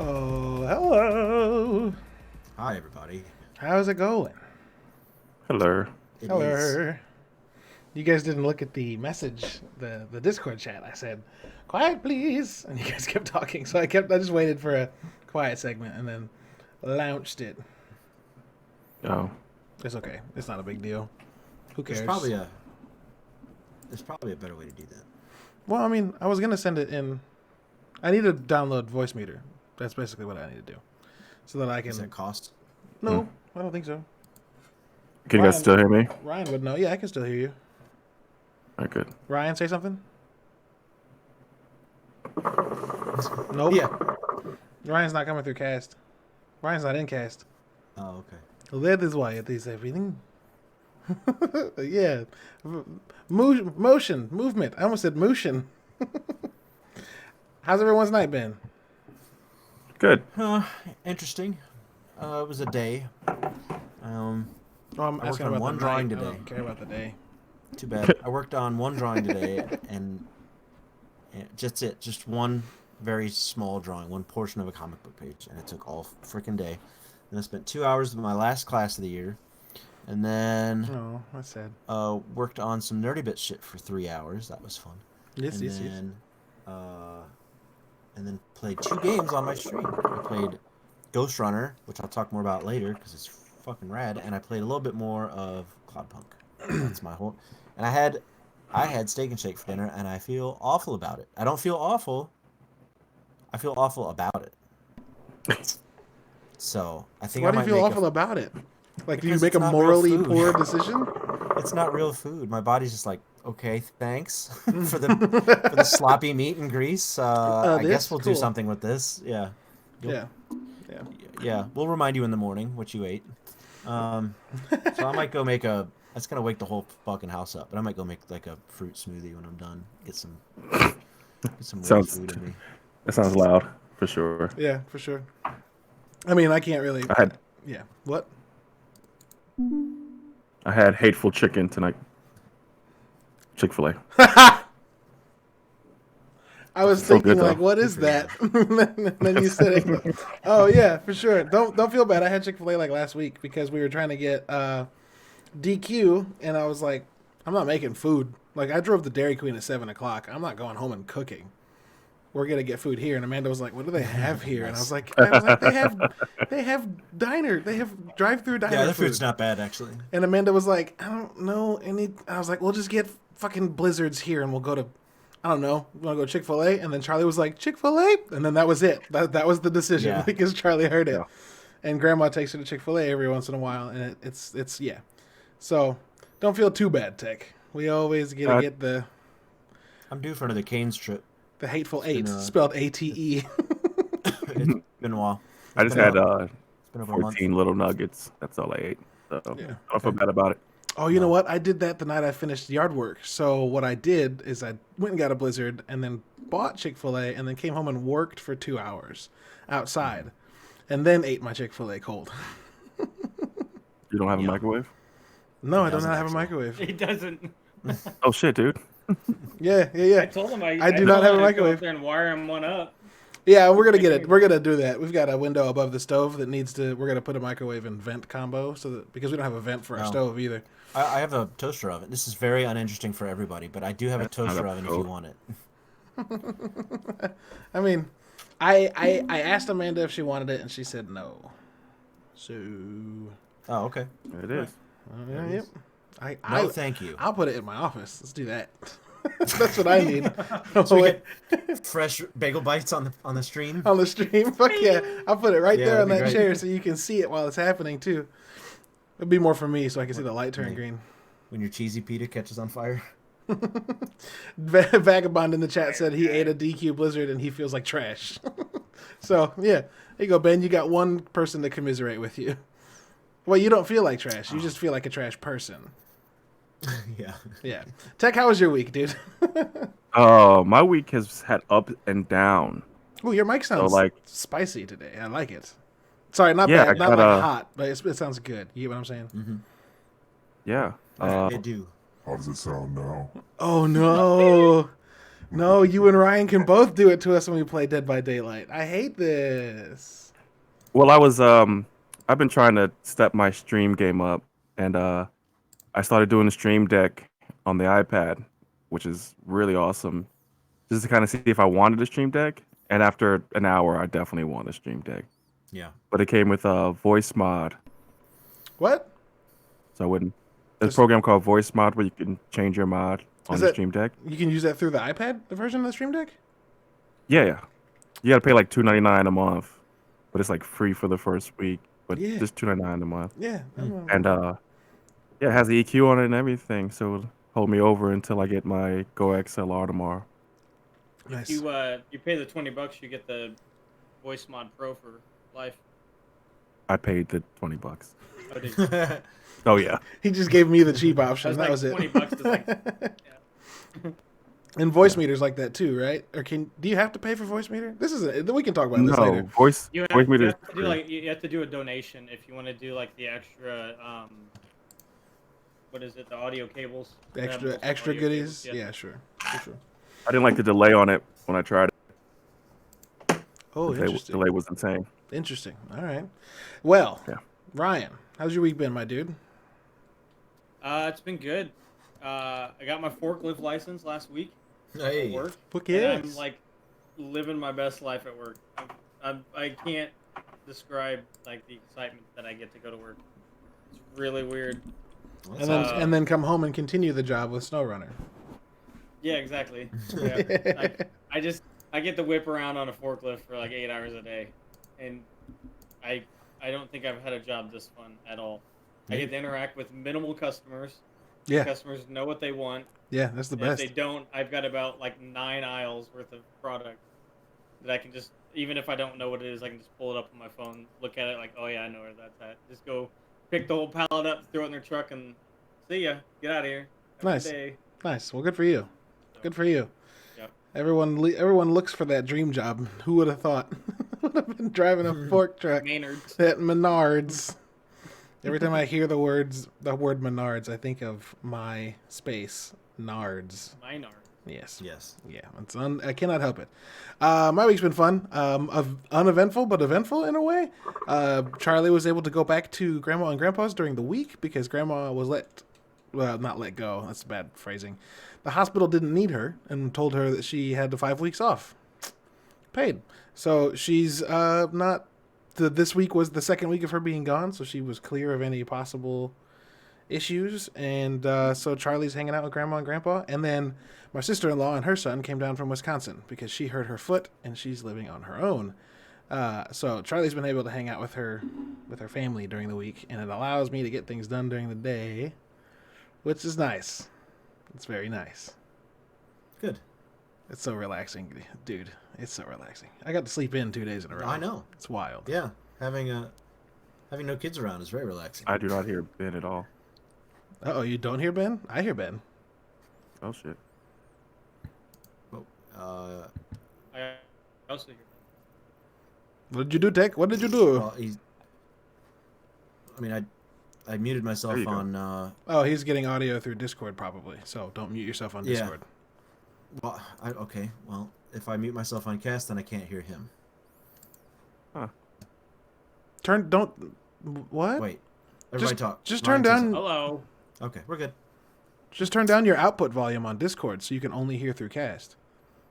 Oh, hello. Hi, everybody. How's it going? Hello. It is. Hello. You guys didn't look at the message, the Discord chat. I said, "Quiet, please," and you guys kept talking. So I just waited for a quiet segment and then launched it. Oh, It's okay. It's not a big deal. Who cares? There's probably a better way to do that. Well, I mean, I was gonna send it in. I need to download Voice Meter. That's basically what I need to do, so that I can. Does that cost? No, I don't think so. can you guys still hear me? Ryan would know. Yeah, I can still hear you. All right, good. Ryan, say something. Nope. Yeah. Ryan's not coming through cast. Ryan's not in cast. Oh, okay. That is why it is everything. Yeah. Motion. Movement. I almost said motion. How's everyone's night been? Good. Interesting. It was a day. Oh, I'm I worked asking on about one the drawing night. I today. don't care about the day. Too bad. I worked on one drawing today, and just one very small drawing, one portion of a comic book page, and it took all freaking day. And I spent 2 hours with my last class of the year, and then Oh, that's sad. worked on some nerdy bit shit for 3 hours. That was fun. Yes, and yes, yes. then, and then played 2 games on my stream. I played Ghost Runner, which I'll talk more about later because it's fucking rad, and I played a little bit more of Cloudpunk. That's my whole. And I had Steak and Shake for dinner, and I feel awful about it. I don't feel awful. I feel awful about it. So I think Why I do you might feel make awful about it? Like, do you Because make it's a not real morally food. poor decision? It's not real food. My body's just like, okay, thanks for the sloppy meat and grease. I This? guess we'll Cool. do something with this. Yeah. Yeah. Yeah. Yeah, we'll remind you in the morning what you ate. So I might go make a. That's gonna wake the whole fucking house up. But I might go make like a fruit smoothie when I'm done. Get some real Sounds. food in me. That sounds loud for sure. Yeah, for sure. I mean, I can't really. I had Yeah. What? hateful chicken tonight. Chick-fil-A. I was So thinking, good, like, though. what is that? And then you said it. Oh yeah, for sure. Don't feel bad. I had Chick-fil-A like last week because we were trying to get DQ, and I was like, I'm not making food. Like, I drove the Dairy Queen at 7:00. I'm not going home and cooking. We're gonna get food here. And Amanda was like, "What do they have here?" And I was like, they have drive-through diner Yeah, the food. food's not bad actually. And Amanda was like, "I don't know any." I was like, "We'll just get fucking Blizzards here, and we'll go to, I don't know, we want to go to Chick-fil-A." And then Charlie was like, "Chick-fil-A," and then that was it. That was the decision Yeah. because Charlie heard it. Yeah. And Grandma takes her to Chick-fil-A every once in a while, and it's yeah. So don't feel too bad, Tech. We always get the I'm due for another Cane's trip. hateful been, eight, spelled ATE. It's been a while. I just had It's been over a month. 14 little nuggets. That's all I ate. So Yeah. I don't feel bad about it. Oh, you know what? I did that the night I finished yard work. So what I did is I went and got a Blizzard and then bought Chick-fil-A and then came home and worked for 2 hours outside and then ate my Chick-fil-A cold. You don't have a Yeah. microwave? No, I do doesn't not have a actually. microwave. He doesn't. Oh shit, dude. Yeah. I told him I do not have a told him I'd go microwave. up there and wire him one up. Yeah, we're gonna get it. We're gonna do that. We've got a window above the stove that needs to. We're gonna put a microwave and vent combo so that because we don't have a vent for our Oh. stove either. I have a toaster oven. This is very uninteresting for everybody, but I do have a That's not toaster a oven if you stove. want it. I mean, I asked Amanda if she wanted it and she said no. So Oh, okay. It is. yep. No, thank you. I'll put it in my office. Let's do that. That's what I need. So we get fresh bagel bites on the stream. On the stream. Fuck yeah. I'll put it right Yeah, there on that'd that be chair great. so you can see it while it's happening too. It'd be more for me so I can see the light turn Right. green. When your cheesy pita catches on fire. Vagabond in the chat said he ate a DQ Blizzard and he feels like trash. So yeah, there you go, Ben. You got one person to commiserate with you. Well, you don't feel like trash. You just feel like a trash person. Yeah. Yeah. Tech, how was your week, dude? My week has had up and down. Oh, your mic sounds like- spicy today. I like it. Sorry, not Yeah, bad, I not like got, hot, but it sounds good. You get what I'm saying? Yeah. They do. How does it sound now? Oh no! No, you and Ryan can both do it to us when we play Dead by Daylight. I hate this. Well, I've been trying to step my stream game up, and I started doing the stream deck on the iPad, which is really awesome. Just to kind of see if I wanted a stream deck, and after an hour, I definitely want a stream deck. Yeah. But it came with a voice mod, What? so I wouldn't. There's Just- a program called Voice Mod where you can change your mod on Is the that- stream deck. You can use that through the iPad, the version of the Stream Deck? Yeah. You gotta pay like $2.99 a month, but it's like free for the first week. But Yeah. just $2.99 a month, Yeah. and yeah, it has the EQ on it and everything, so it'll hold me over until I get my Go XLR tomorrow. Nice. You pay the $20, you get the Voice Mod Pro for life. I paid the $20. Oh, did you? Oh yeah. He just gave me the cheap option. I was That like, was it. $20 is like, And voice meters like that too, right? Or do you have to pay for voice meter? We can talk about this No, later. voice you meter. have to do you have to do a donation if you want to do like the extra what is it, the audio cables? They have multiple Extra audio goodies. cables, Yeah, sure. For sure. I didn't like the delay on it when I tried it. Oh, The interesting. delay was insane. Interesting. All right. Well, Yeah. Ryan, how's your week been, my dude? It's been good. I got my forklift license last week at Hey. work. Fuck And yes. I'm like living my best life at work. I can't describe like the excitement that I get to go to work. It's really weird. and then come home and continue the job with SnowRunner. Yeah, exactly. Yeah. I get to whip around on a forklift for like 8 hours a day, and I don't think I've had a job this fun at all. I get to interact with minimal customers. Yeah, Customers know what they want. yeah, that's the And if best. they don't, I've got about like 9 aisles worth of product that I can just, even if I don't know what it is, I can just pull it up on my phone, look at it like, oh yeah, I know where that's at. Just go pick the whole pallet up, throw it in their truck, and see ya. Get out of here. Have a good Nice. day. Nice. Well, good for you. Good for you. Yep. Everyone looks for that dream job. Who would have thought? Would have been driving a fork truck Maynards. at Menards. Every time I hear the word Menards, I think of my space Nards. Maynard. Yes. Yes. Yeah, I cannot help it. My week's been fun, uneventful but eventful in a way. Charlie was able to go back to Grandma and Grandpa's during the week because Grandma was not let go. That's bad phrasing. The hospital didn't need her and told her that she had the 5 weeks off, paid. So she's not. This week was the second week of her being gone, so she was clear of any possible issues. And so Charlie's hanging out with Grandma and Grandpa, and then my sister-in-law and her son came down from Wisconsin because she hurt her foot and she's living on her own. So Charlie's been able to hang out with her family during the week, and it allows me to get things done during the day, which is nice. It's very nice. Good. It's so relaxing, dude. It's so relaxing. I got to sleep in 2 days in a row. I know. It's wild. Yeah. Having no kids around is very relaxing. I do not hear Ben at all. Oh, you don't hear Ben? I hear Ben. Oh shit. Oh, I also hear. What did you do, Tech? What did you do? well, I muted myself There you go. on. Oh, he's getting audio through Discord probably. So don't mute yourself on Yeah. Discord. Well, okay. Well, if I mute myself on cast, then I can't hear him. What? Wait. Everybody talk. just Ryan, turn say down- something. Hello. Okay, we're good. Just turn down your output volume on Discord so you can only hear through cast.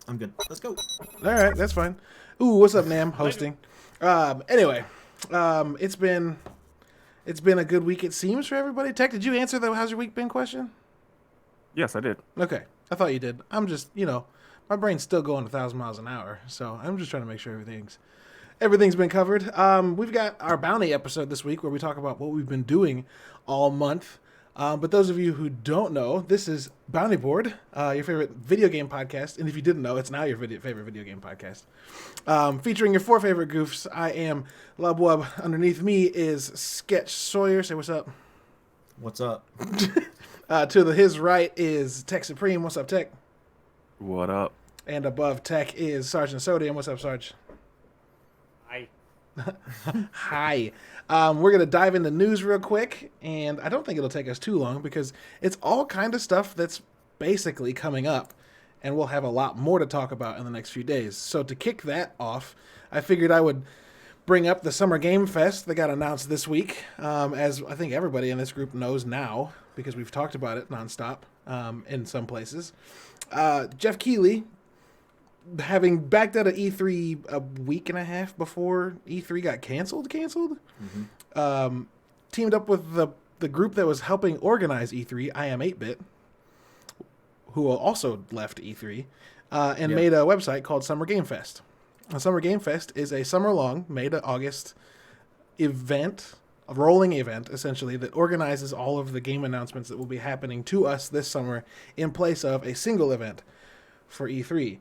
I'm good. Let's go. All right, that's fine. Ooh, what's up, Nam? Hosting. Anyway, it's been a good week, it seems, for everybody. Tech, did you answer the "How's your week been" question? Yes, I did. Okay, I thought you did. I'm just, my brain's still going 1,000 miles an hour, so I'm just trying to make sure everything's been covered. We've got our bounty episode this week where we talk about what we've been doing all month. But those of you who don't know, this is Bounty Board, your favorite video game podcast. And if you didn't know, it's now your favorite video game podcast. Featuring your 4 favorite goofs. I am Lubwub. Underneath me is Sketch Sawyer. Say what's up. What's up? To his right is Tech Supreme. What's up, Tech? What up? And above Tech is Sergeant Sodium. What's up, Sarge? Hi. Hi. We're going to dive into news real quick, and I don't think it'll take us too long because it's all kind of stuff that's basically coming up and we'll have a lot more to talk about in the next few days. So to kick that off, I figured I would bring up the Summer Game Fest that got announced this week, as I think everybody in this group knows now because we've talked about it nonstop in some places. Geoff Keighley, having backed out of E3 a week and a half before E3 got canceled, teamed up with the group that was helping organize E3, I Am 8-Bit, who also left E3, and made a website called Summer Game Fest. Summer Game Fest is a summer-long, May to August event, a rolling event, essentially, that organizes all of the game announcements that will be happening to us this summer in place of a single event for E3.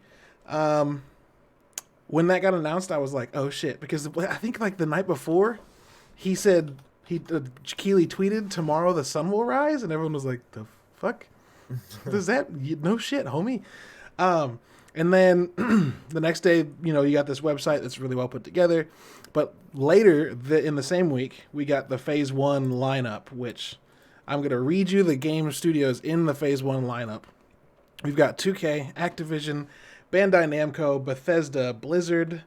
When that got announced, I was like, oh shit, because I think like the night before, he said, Keighley tweeted, tomorrow the sun will rise, and everyone was like, the fuck? Does that? No shit, homie. And then the next day, you got this website that's really well put together. But later in the same week, we got the Phase 1 lineup, which I'm going to read you the game studios in the Phase 1 lineup. We've got 2K, Activision, Bandai Namco, Bethesda, Blizzard,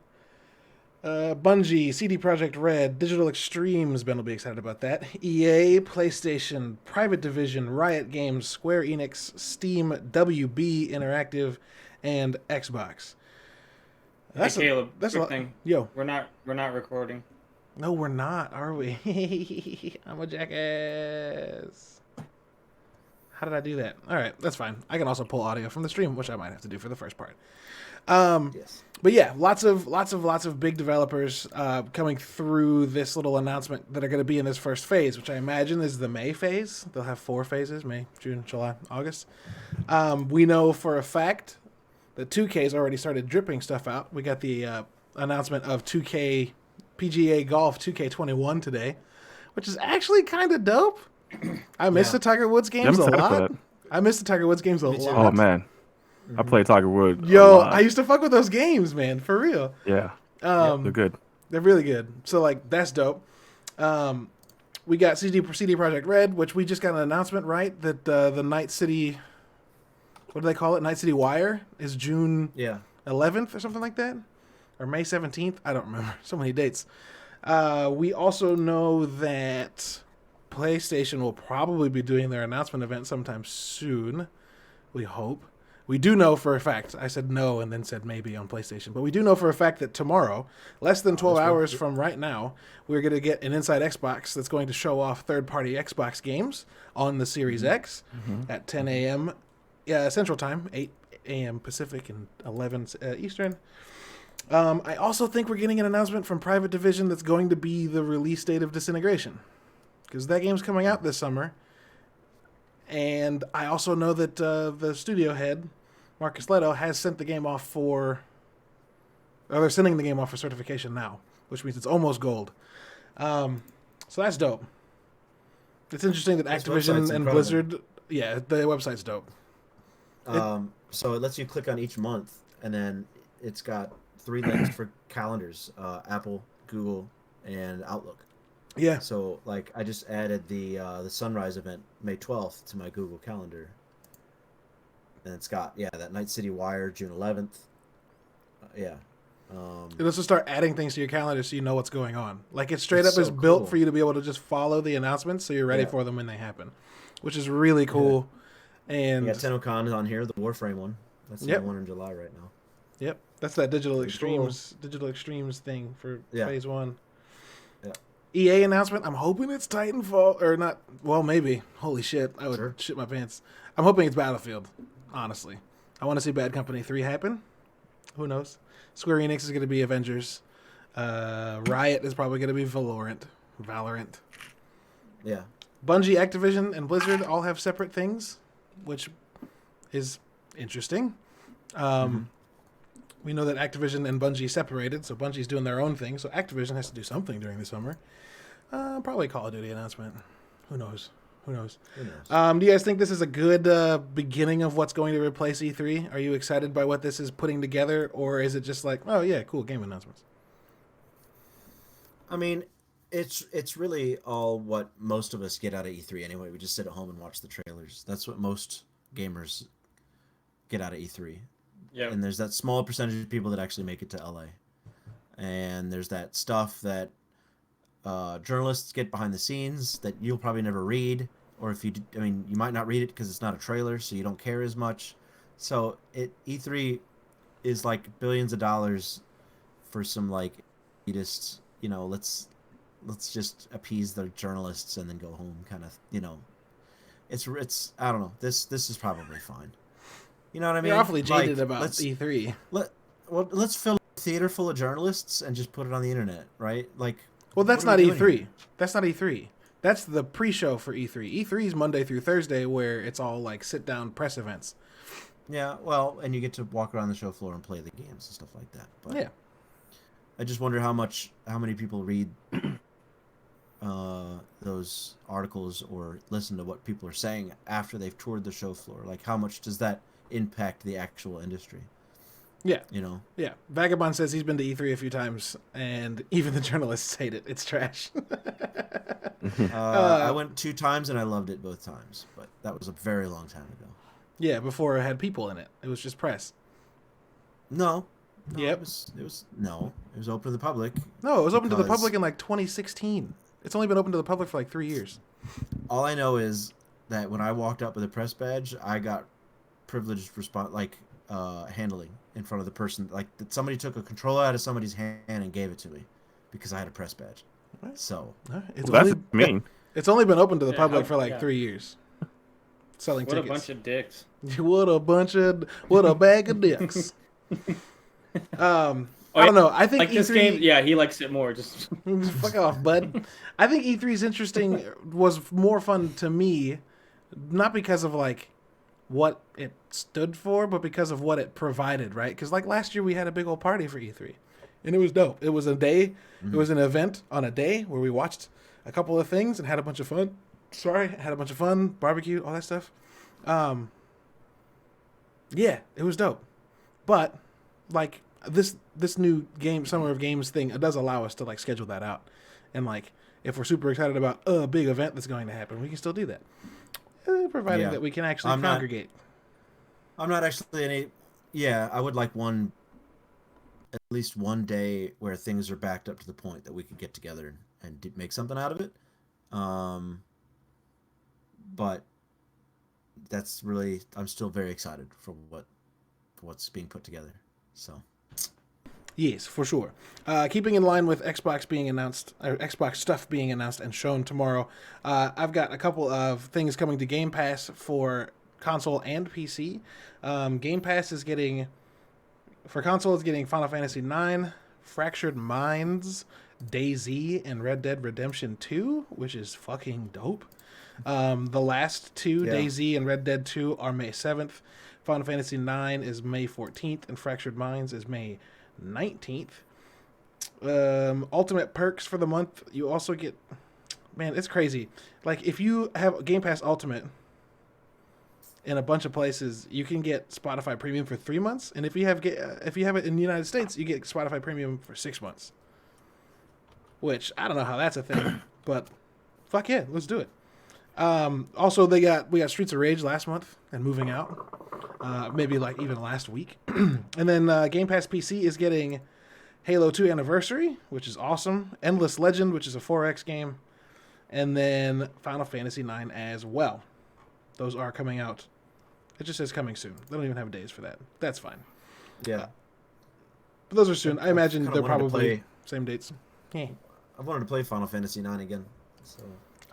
Bungie, CD Projekt Red, Digital Extremes, Ben will be excited about that, EA, PlayStation, Private Division, Riot Games, Square Enix, Steam, WB Interactive, and Xbox. Hey, Caleb, that's quick a thing. Yo. We're not recording. No, we're not, are we? I'm a jackass. How did I do that? All right, that's fine. I can also pull audio from the stream, which I might have to do for the first part. Yes. But yeah, lots of big developers coming through this little announcement that are going to be in this first phase, which I imagine is the May phase. They'll have 4 phases: May, June, July, August. We know for a fact that 2K's already started dripping stuff out. We got the announcement of 2K PGA Golf 2K21 today, which is actually kind of dope. I miss the Tiger Woods games a lot. I miss the Tiger Woods games a lot. Oh man, I played Tiger Woods. Yo, I used to fuck with those games, man, for real. Yeah, they're good. They're really good. So like that's dope. We got CD Projekt Red, which we just got an announcement, right? That the Night City, what do they call it? Night City Wire is June 11th or something like that, or May 17th. I don't remember. So many dates. We also know that PlayStation will probably be doing their announcement event sometime soon. We hope. We do know for a fact, I said no and then said maybe on PlayStation, but we do know for a fact that tomorrow, less than 12 hours from right now, we're going to get an Inside Xbox that's going to show off third-party Xbox games on the Series X at 10 a.m. Central Time, 8 a.m. Pacific, and 11 Eastern. I also think we're getting an announcement from Private Division that's going to be the release date of Disintegration, because that game's coming out this summer. And I also know that the studio head, Marcus Leto, has sent the game off they're sending the game off for certification now, which means it's almost gold. So that's dope. It's interesting that Activision and Blizzard, the website's dope. So it lets you click on each month, and then it's got 3 links for calendars, Apple, Google, and Outlook. Yeah. So like I just added the Sunrise event May 12th to my Google Calendar. And it's got that Night City Wire June 11th. It'll just start adding things to your calendar so you know what's going on. Like it straight up is built for you to be able to just follow the announcements so you're ready for them when they happen, which is really cool. Yeah. And you got TennoCon on here, the Warframe one. That's the one in July right now. Yep. That's that Digital Extremes thing for Phase 1. Yeah. EA announcement. I'm hoping it's Titanfall or not. Well, maybe. Holy shit! I would shit my pants. I'm hoping it's Battlefield. Honestly, I want to see Bad Company 3 happen. Who knows? Square Enix is going to be Avengers. Riot is probably going to be Valorant. Yeah. Bungie, Activision, and Blizzard all have separate things, which is interesting. We know that Activision and Bungie separated, so Bungie's doing their own thing. So Activision has to do something during the summer. Probably Call of Duty announcement. Who knows? Do you guys think this is a good beginning of what's going to replace E3? Are you excited by what this is putting together, or is it just like, oh yeah, cool game announcements? I mean, it's really all what most of us get out of E3 anyway. We just sit at home and watch the trailers. That's what most gamers get out of E3. Yeah. And there's that small percentage of people that actually make it to LA. And there's that stuff that journalists get behind the scenes that you'll probably never read, or if you, you might not read it because it's not a trailer, so you don't care as much. So E3 is like billions of dollars for some like elitists, let's just appease the journalists and then go home kind of, it's I don't know. This is probably fine. You know what I mean? You're awfully jaded like, about E3. Let's fill a theater full of journalists and just put it on the internet, right? Like, Well, that's what are not we doing E3. here? That's not E3. That's the pre-show for E3. E3 is Monday through Thursday, where it's all like sit-down press events. Yeah, well, and you get to walk around the show floor and play the games and stuff like that. But Yeah. I just wonder how many people read those articles or listen to what people are saying after they've toured the show floor. Like, how much does that impact the actual industry? Yeah. Yeah. Vagabond says he's been to E3 a few times, and even the journalists hate it. It's trash. I went 2 times and I loved it both times, but that was a very long time ago. Yeah, before it had people in it. It was just press. No. Yep. It was open to the public. No, it was open to the because public in like 2016. It's only been open to the public for like 3 years. all I know is that when I walked up with a press badge, I got privileged handling in front of the person. Like, that somebody took a controller out of somebody's hand and gave it to me because I had a press badge. What? So It's That's mean. It's only been open to the Yeah, public for like yeah. 3 years. Selling What a tickets. bunch of dicks. What a bag of dicks. I don't know. I think Like E3, this game, yeah, he likes it more. Just fuck off, bud. I think E3's interesting was more fun to me, not because of like what it stood for, but because of what it provided, right? Because like last year we had a big old party for E3, and it was dope. It was a day. It was an event on a day where we watched a couple of things and had a bunch of fun. Had a bunch of fun, barbecue, all that stuff. Yeah, it was dope. But like this new game, Summer of Games thing, it does allow us to like schedule that out, and like if we're super excited about a big event that's going to happen, we can still do that, providing that we can actually congregate. I'm not actually I would like at least one day where things are backed up to the point that we could get together and make something out of it. But that's really, I'm still very excited for what's being put together. So. Yes, for sure. Keeping in line with Xbox being announced, or Xbox stuff being announced and shown tomorrow, I've got a couple of things coming to Game Pass for console and PC. Game Pass is getting, for console, it's getting Final Fantasy IX, Fractured Minds, DayZ, and Red Dead Redemption 2, which is fucking dope. The last two, DayZ and Red Dead 2, are May 7th. Final Fantasy IX is May 14th, and Fractured Minds is May 19th. Ultimate perks for the month, you also get, man, it's crazy. Like, if you have Game Pass Ultimate in a bunch of places, you can get Spotify Premium for 3 months, and if you have it in the United States, you get Spotify Premium for 6 months. Which, I don't know how that's a thing, but fuck yeah, let's do it. Also, we got Streets of Rage last month and moving out, maybe like even last week. And then Game Pass PC is getting Halo 2 Anniversary, which is awesome. Endless Legend, which is a 4X game, and then Final Fantasy IX as well. Those are coming out. It just says coming soon. They don't even have days for that. That's fine. Yeah. But those are soon. I imagine kinda they're wanted to probably same dates. Yeah. I wanted to play Final Fantasy IX again. So.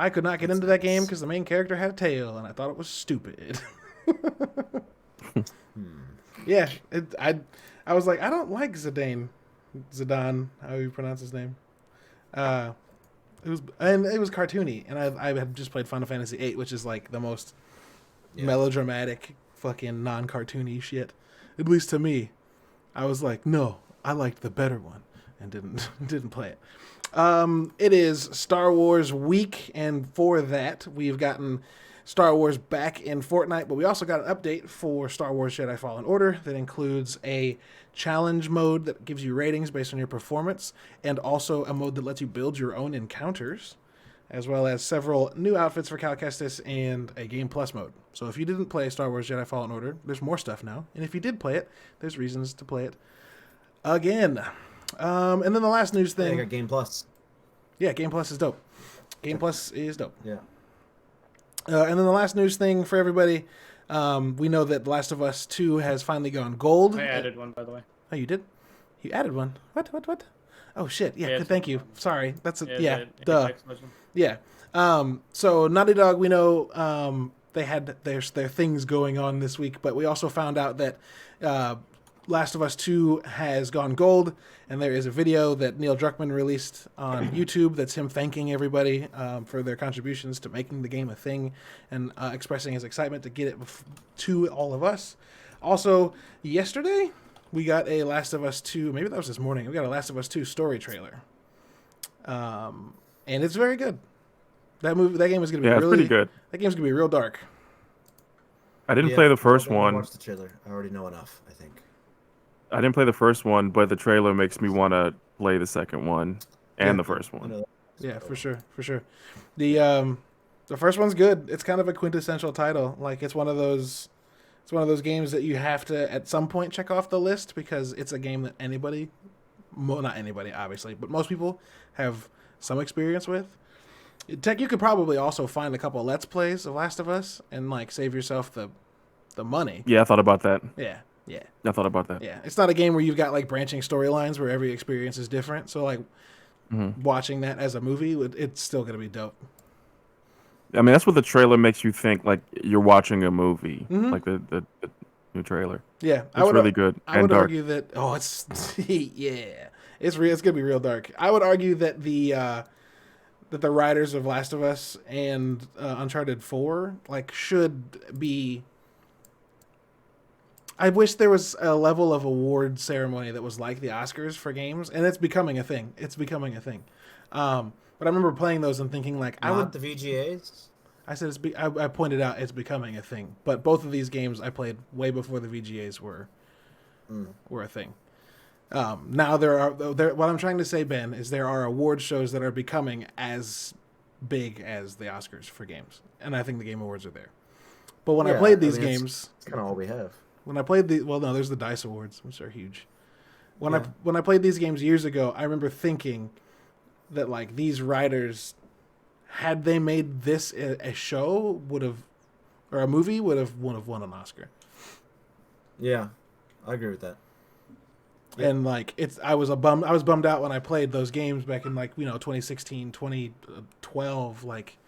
I could not get into that game because the main character had a tail, and I thought it was stupid. Yeah, I was like, I don't like Zidane, how you pronounce his name. It was cartoony, and I had just played Final Fantasy VIII, which is like the most melodramatic, fucking non-cartoony shit. At least to me, I was like, no, I liked the better one, and didn't play it. It is Star Wars week, and for that, we've gotten Star Wars back in Fortnite, but we also got an update for Star Wars Jedi Fallen Order that includes a challenge mode that gives you ratings based on your performance, and also a mode that lets you build your own encounters. as well as several new outfits for Cal Kestis and a Game Plus mode. So if you didn't play Star Wars Jedi Fallen Order, there's more stuff now. And if you did play it, there's reasons to play it again. And then the last news thing. I got Game Plus. Yeah, Game Plus is dope. Game Plus is dope. Yeah. And then the last news thing for everybody. We know that The Last of Us 2 has finally gone gold. I added one, by the way. Oh, you did? You added one. What? Oh, shit. Yeah, Yeah, good, thank you. Sorry. That's Yeah, duh. Yeah. So Naughty Dog, we know they had their things going on this week, but we also found out that Last of Us 2 has gone gold, and there is a video that Neil Druckmann released on YouTube that's him thanking everybody for their contributions to making the game a thing and expressing his excitement to get it to all of us. Also, yesterday, we got a Last of Us 2, maybe that was this morning, we got a Last of Us 2 story trailer. And it's very good. That game is going to be Yeah, it's really pretty good. That game's going to be real dark. I didn't play the first I one. watched the trailer. I already know enough, I think. I didn't play the first one, but the trailer makes me want to play the second one and the first I one. know that. Yeah, for sure. The first one's good. It's kind of a quintessential title. Like it's one of those games that you have to at some point check off the list because it's a game that anybody, not anybody obviously, but most people have some experience with. Tech, you could probably also find a couple Let's Plays of Last of Us and like save yourself the money. Yeah, I thought about that. Yeah. I thought about that. Yeah. It's not a game where you've got like branching storylines where every experience is different. So like watching that as a movie, it's still going to be dope. I mean, that's what the trailer makes you think, like you're watching a movie, like the new trailer. Yeah. It's really good I and would dark. argue that, it's, yeah. It's going to be real dark. I would argue that the writers of Last of Us and Uncharted 4 like should be. I wish there was a level of award ceremony that was like the Oscars for games, and it's becoming a thing. But I remember playing those and thinking like, Not the VGAs. I said I pointed out it's becoming a thing. But both of these games I played way before the VGAs were a thing. Now what I'm trying to say, Ben, is there are award shows that are becoming as big as the Oscars for games, and I think the Game Awards are there. But when I played these games, it's kind of all we have. when I played there's the DICE Awards, which are huge. When I played these games years ago, I remember thinking that like these writers, had they made this a show, or a movie, would have won an Oscar. Yeah, I agree with that. And like I was bummed out when I played those games back in 2016, 2012, like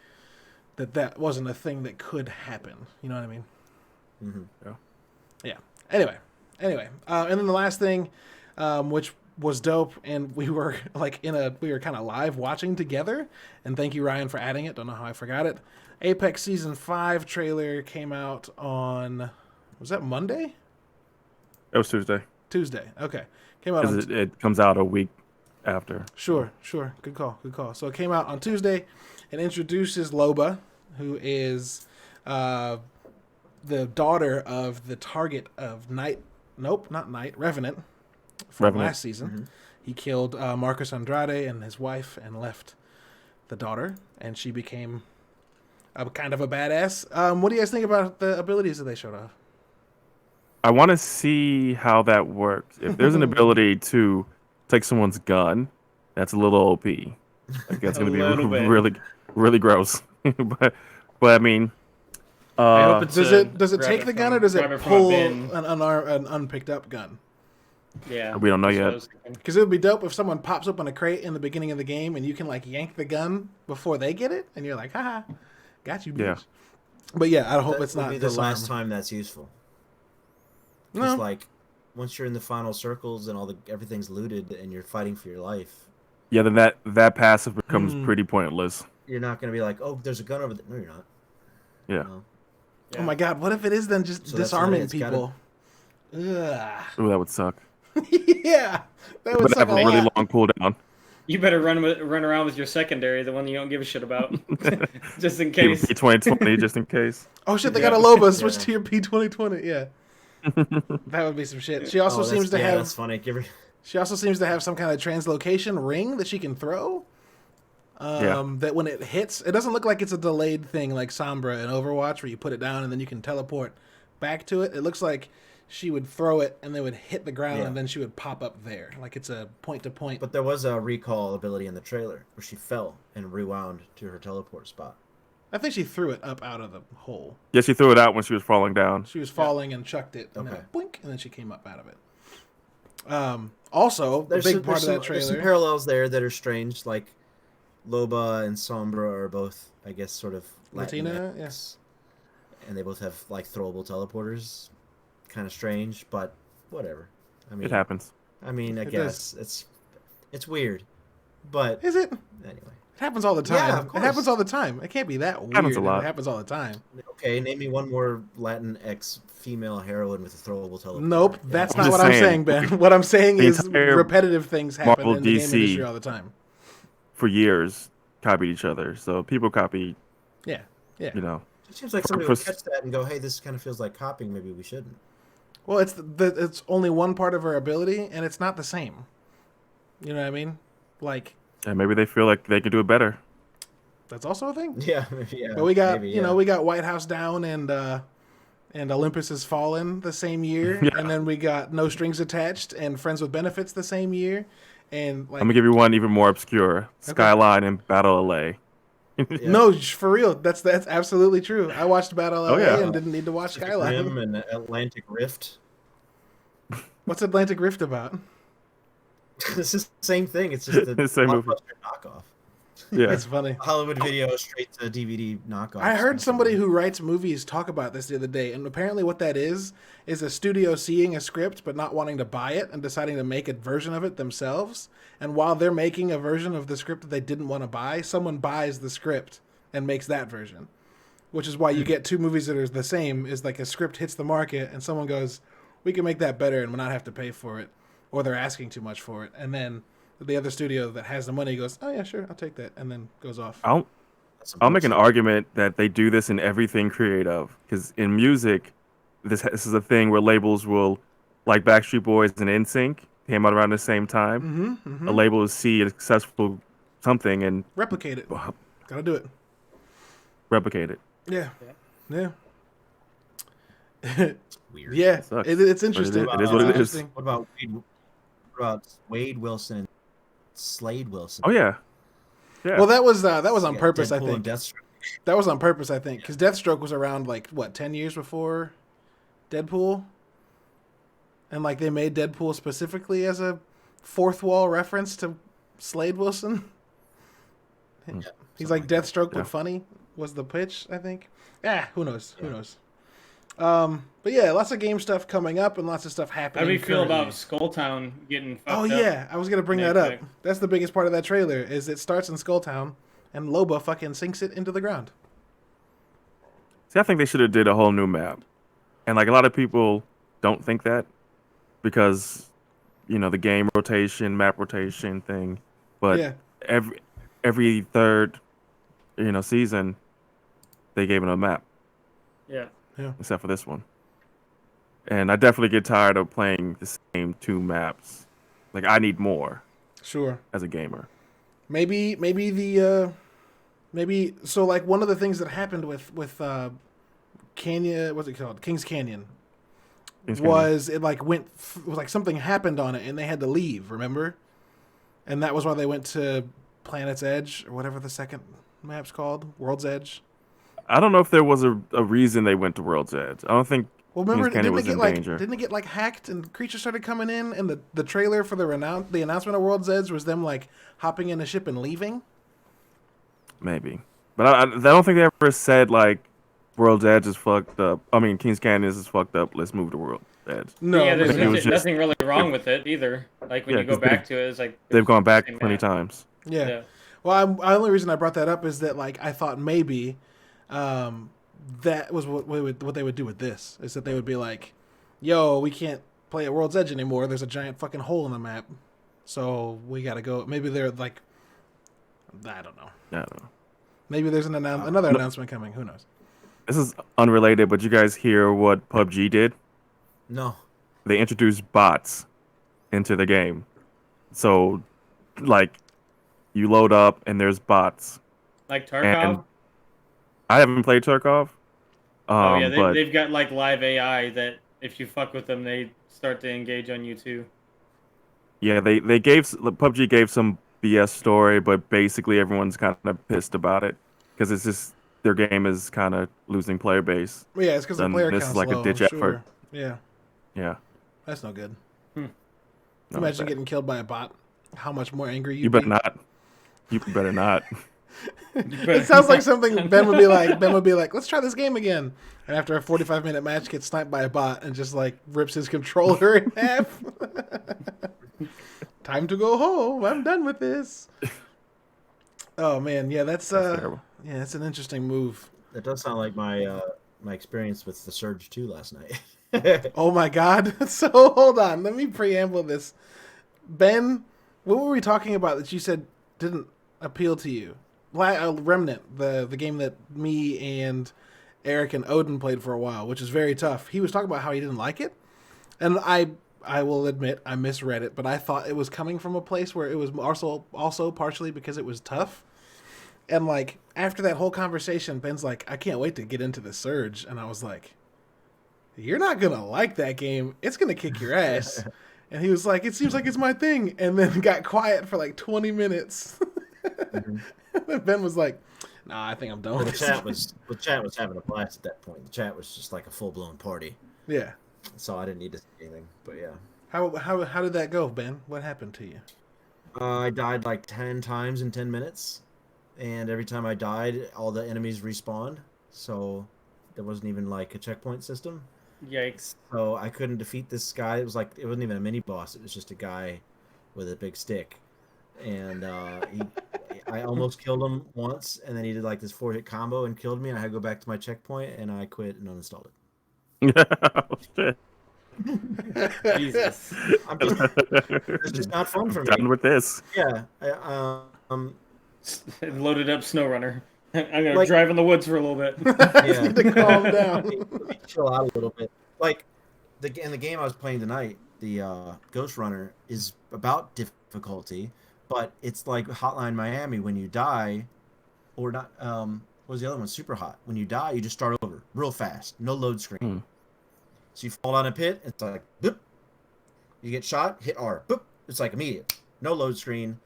that wasn't a thing that could happen. You know what I mean? Mm-hmm. Yeah. Anyway, and then the last thing, which was dope, and we were kind of live watching together. And thank you, Ryan, for adding it. Don't know how I forgot it. Apex Season 5 trailer came out on, was that Monday? It was Tuesday. Tuesday. Okay. Came out on It comes out a week after. Sure. Good call. So it came out on Tuesday and introduces Loba, who is the daughter of the target of Revenant from last season. Mm-hmm. He killed Marcus Andrade and his wife and left the daughter, and she became kind of a badass. What do you guys think about the abilities that they showed off? I want to see how that works. If there's an ability to take someone's gun, that's a little OP. Like that's going to be really, really gross. but I mean, I hope it's does it take the gun, or does it pull an unpicked up gun? Yeah, we don't know yet. Because it would be dope if someone pops open a crate in the beginning of the game and you can like yank the gun before they get it, and you're like, haha, got you, bitch. Yeah. But yeah, I hope it's not the last time that's useful. No. Like once you're in the final circles and everything's looted and you're fighting for your life. Yeah, then that passive becomes pretty pointless. You're not going to be like, oh, there's a gun over there. No, you're not. Yeah. No. Oh my God, what if it is then just disarming people? Ooh, that would suck. Yeah, that would suck have a really long cooldown. You better run around with your secondary, the one you don't give a shit about, just in case. P2020, just in case. Oh shit, they got a Loba. Switch to your P2020. Yeah, that would be some shit. She also seems to have. That's funny. She also seems to have some kind of translocation ring that she can throw. That when it hits, it doesn't look like it's a delayed thing like Sombra in Overwatch where you put it down and then you can teleport back to it. It looks like she would throw it and they would hit the ground and then she would pop up there. Like it's a point to point. But there was a recall ability in the trailer where she fell and rewound to her teleport spot. I think she threw it up out of the hole. Yeah, she threw it out when she was falling down. She was falling and chucked it, and then boink, and then she came up out of it. Also, the big part of that trailer. There's some parallels there that are strange, like Loba and Sombra are both, I guess, sort of Latina, yes, and they both have like throwable teleporters. Kind of strange, but whatever. I mean, it happens. I mean, I guess it's weird, but is it? Anyway. It happens all the time. Yeah, of course. It happens all the time. It can't be that weird. Happens a lot. It happens all the time. Okay, name me one more Latinx female heroine with a throwable teleporter. Nope, that's I'm not what just I'm saying. saying, Ben. What I'm saying The is entire repetitive things happen Marvel in the game DC industry all the time. For years, copied each other. So people copy. Yeah. You know. It seems like somebody would catch that and go, "Hey, this kind of feels like copying. Maybe we shouldn't." Well, it's only one part of her ability, and it's not the same. You know what I mean? Like. And maybe they feel like they could do it better. That's also a thing. Yeah. But we got we got White House Down and Olympus Has Fallen the same year, and then we got No Strings Attached and Friends with Benefits the same year, and like, I'm gonna give you one even more obscure: Skyline and Battle LA. No, for real, that's absolutely true. I watched Battle LA and didn't need to watch Skyline. Rim and Atlantic Rift. What's Atlantic Rift about? It's just the same thing. It's just a same movie knockoff. Yeah, it's funny. Hollywood Video straight to DVD knockoff. I heard somebody who writes movies talk about this the other day, and apparently what that is a studio seeing a script but not wanting to buy it and deciding to make a version of it themselves. And while they're making a version of the script that they didn't want to buy, someone buys the script and makes that version. Which is why you get two movies that are the same, is like a script hits the market and someone goes, we can make that better and we'll not have to pay for it. Or they're asking too much for it. And then the other studio that has the money goes, oh yeah, sure, I'll take that, and then goes off. I'll make an argument that they do this in everything creative, because in music, this is a thing where labels will, like Backstreet Boys and NSYNC came out around the same time. A label will see a successful something and replicate it. Gotta do it. Replicate it. Yeah. It's weird. Yeah, it's interesting. It is what it is. What about Wade Wilson and Slade Wilson? Oh yeah. Well, that was on purpose, Deadpool I think. And that was on purpose, I think, because Deathstroke was around 10 years before Deadpool, and like they made Deadpool specifically as a fourth wall reference to Slade Wilson. He's like Deathstroke but funny was the pitch, I think. Who knows? Who knows? But yeah, lots of game stuff coming up and lots of stuff happening. How do you feel about Skulltown getting fucked up? Oh yeah, I was gonna bring that up. That's the biggest part of that trailer. Is it starts in Skulltown, and Loba fucking sinks it into the ground. See, I think they should have did a whole new map, and like a lot of people don't think that because the game rotation, map rotation thing. But every third season, they gave it a map. Yeah. Except for this one. And I definitely get tired of playing the same two maps. Like, I need more. Sure. As a gamer. Maybe so like one of the things that happened with Canyon, what's it called? Kings Canyon. Was it like something happened on it and they had to leave, remember? And that was why they went to Planet's Edge or whatever the second map's called, World's Edge. I don't know if there was a reason they went to World's Edge. I don't think remember, Canyon was in danger. Didn't it get like hacked and creatures started coming in, and the trailer for the announcement of World's Edge was them like hopping in a ship and leaving? Maybe. But I don't think they ever said like World's Edge is fucked up. I mean, Kings Canyon is fucked up. Let's move to World's Edge. No, yeah, there's nothing really wrong with it either. Like when you go back to it, it's like they've gone back plenty times. Yeah. Well, the only reason I brought that up is that like I thought maybe that was what they would do with this, is that they would be like, yo, we can't play at World's Edge anymore. There's a giant fucking hole in the map. So we got to go. Maybe they're like, I don't know. Maybe there's another announcement coming. Who knows? This is unrelated, but you guys hear what PUBG did? No. They introduced bots into the game. So, like, you load up and there's bots. Like Tarkov. And I haven't played Tarkov. Oh yeah, But they've got like live AI that if you fuck with them, they start to engage on you too. yeah, they gave PUBG gave some BS story, but basically everyone's kind of pissed about it because it's just their game is kind of losing player base. Yeah, it's because the And player this is count's like low, a ditch I'm effort. sure. Yeah, Yeah. that's no good. No, Imagine bad. getting killed by a bot. How much more angry you'd You better be. not. You better not. It sounds like something Ben would be like. Ben would be like, "Let's try this game again." And after a 45-minute match, gets sniped by a bot and just like rips his controller in half. Time to go home. I'm done with this. Oh man, yeah, that's terrible. yeah, that's an interesting move. That does sound like my experience with the Surge 2 last night. Oh my god. So hold on, let me preamble this. Ben, what were we talking about that you said didn't appeal to you? Remnant, the game that me and Eric and Odin played for a while, which is very tough. He was talking about how he didn't like it, and I will admit I misread it, but I thought it was coming from a place where it was also partially because it was tough. And like after that whole conversation, Ben's like, "I can't wait to get into the Surge," and I was like, "You're not gonna like that game. It's gonna kick your ass." And he was like, "It seems like it's my thing," and then got quiet for like 20 minutes. And Ben was like, "Nah, I think I'm done." The with chat this." was having a blast at that point. The chat was just like a full blown party, Yeah. so I didn't need to say anything. But yeah, How did that go, Ben? What happened to you? I died like 10 times in 10 minutes, and every time I died, all the enemies respawned. So there wasn't even like a checkpoint system. Yikes! So I couldn't defeat this guy. It wasn't even a mini boss. It was just a guy with a big stick, and I almost killed him once, and then he did like this 4-hit combo and killed me. And I had to go back to my checkpoint, and I quit and uninstalled it. Oh, shit. Jesus. It's just not fun for me. Done with this. Yeah, Loaded up SnowRunner. I'm gonna Like- drive in the woods for a little bit. I need to calm down. Let me chill out a little bit. Like in the game I was playing tonight, the Ghost Runner is about difficulty, but it's like Hotline Miami. When you die, or not, what was the other one? Super Hot. When you die, you just start over real fast, no load screen. So you fall down a pit, it's like boop. You get shot, hit R, boop. It's like immediate, no load screen.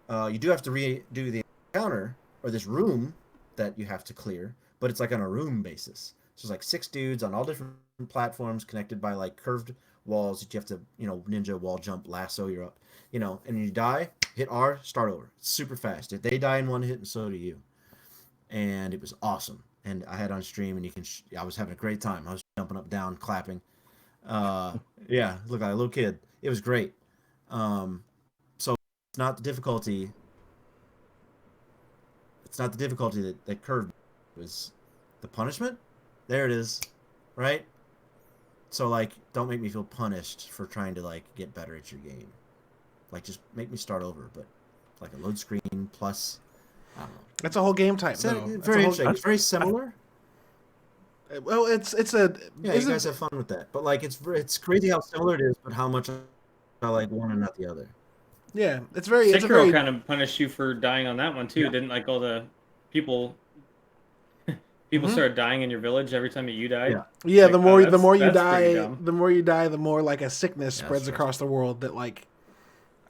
You do have to redo the encounter or this room that you have to clear, but it's like on a room basis. So it's like 6 dudes on all different platforms connected by like curved walls that you have to, ninja wall jump, lasso, you're up, and you die, hit R, start over. It's super fast. If they die in one hit, and so do you. And it was awesome. And I had on stream, and I was having a great time. I was jumping up, down, clapping. Yeah, look like a little kid. It was great. So it's not the difficulty. It's not the difficulty that curved. It was the punishment. There it is, right? So like, don't make me feel punished for trying to like get better at your game. Like, just make me start over, but like a load screen plus. I don't know. That's a whole game type, It's though. very interesting. It's very similar. Well, it's a. Yeah, you guys have fun with that, but like, it's crazy how similar it is, but how much I like one and not the other. Yeah, it's very. It's a Sekiro very. kind of punished you for dying on that one too. Yeah. Didn't like all the people. People Mhm. started dying in your village every time that you died. Yeah. Yeah, Like, the oh, more that's you pretty die, dumb. the more like a sickness Yeah, spreads that's across the world. That like,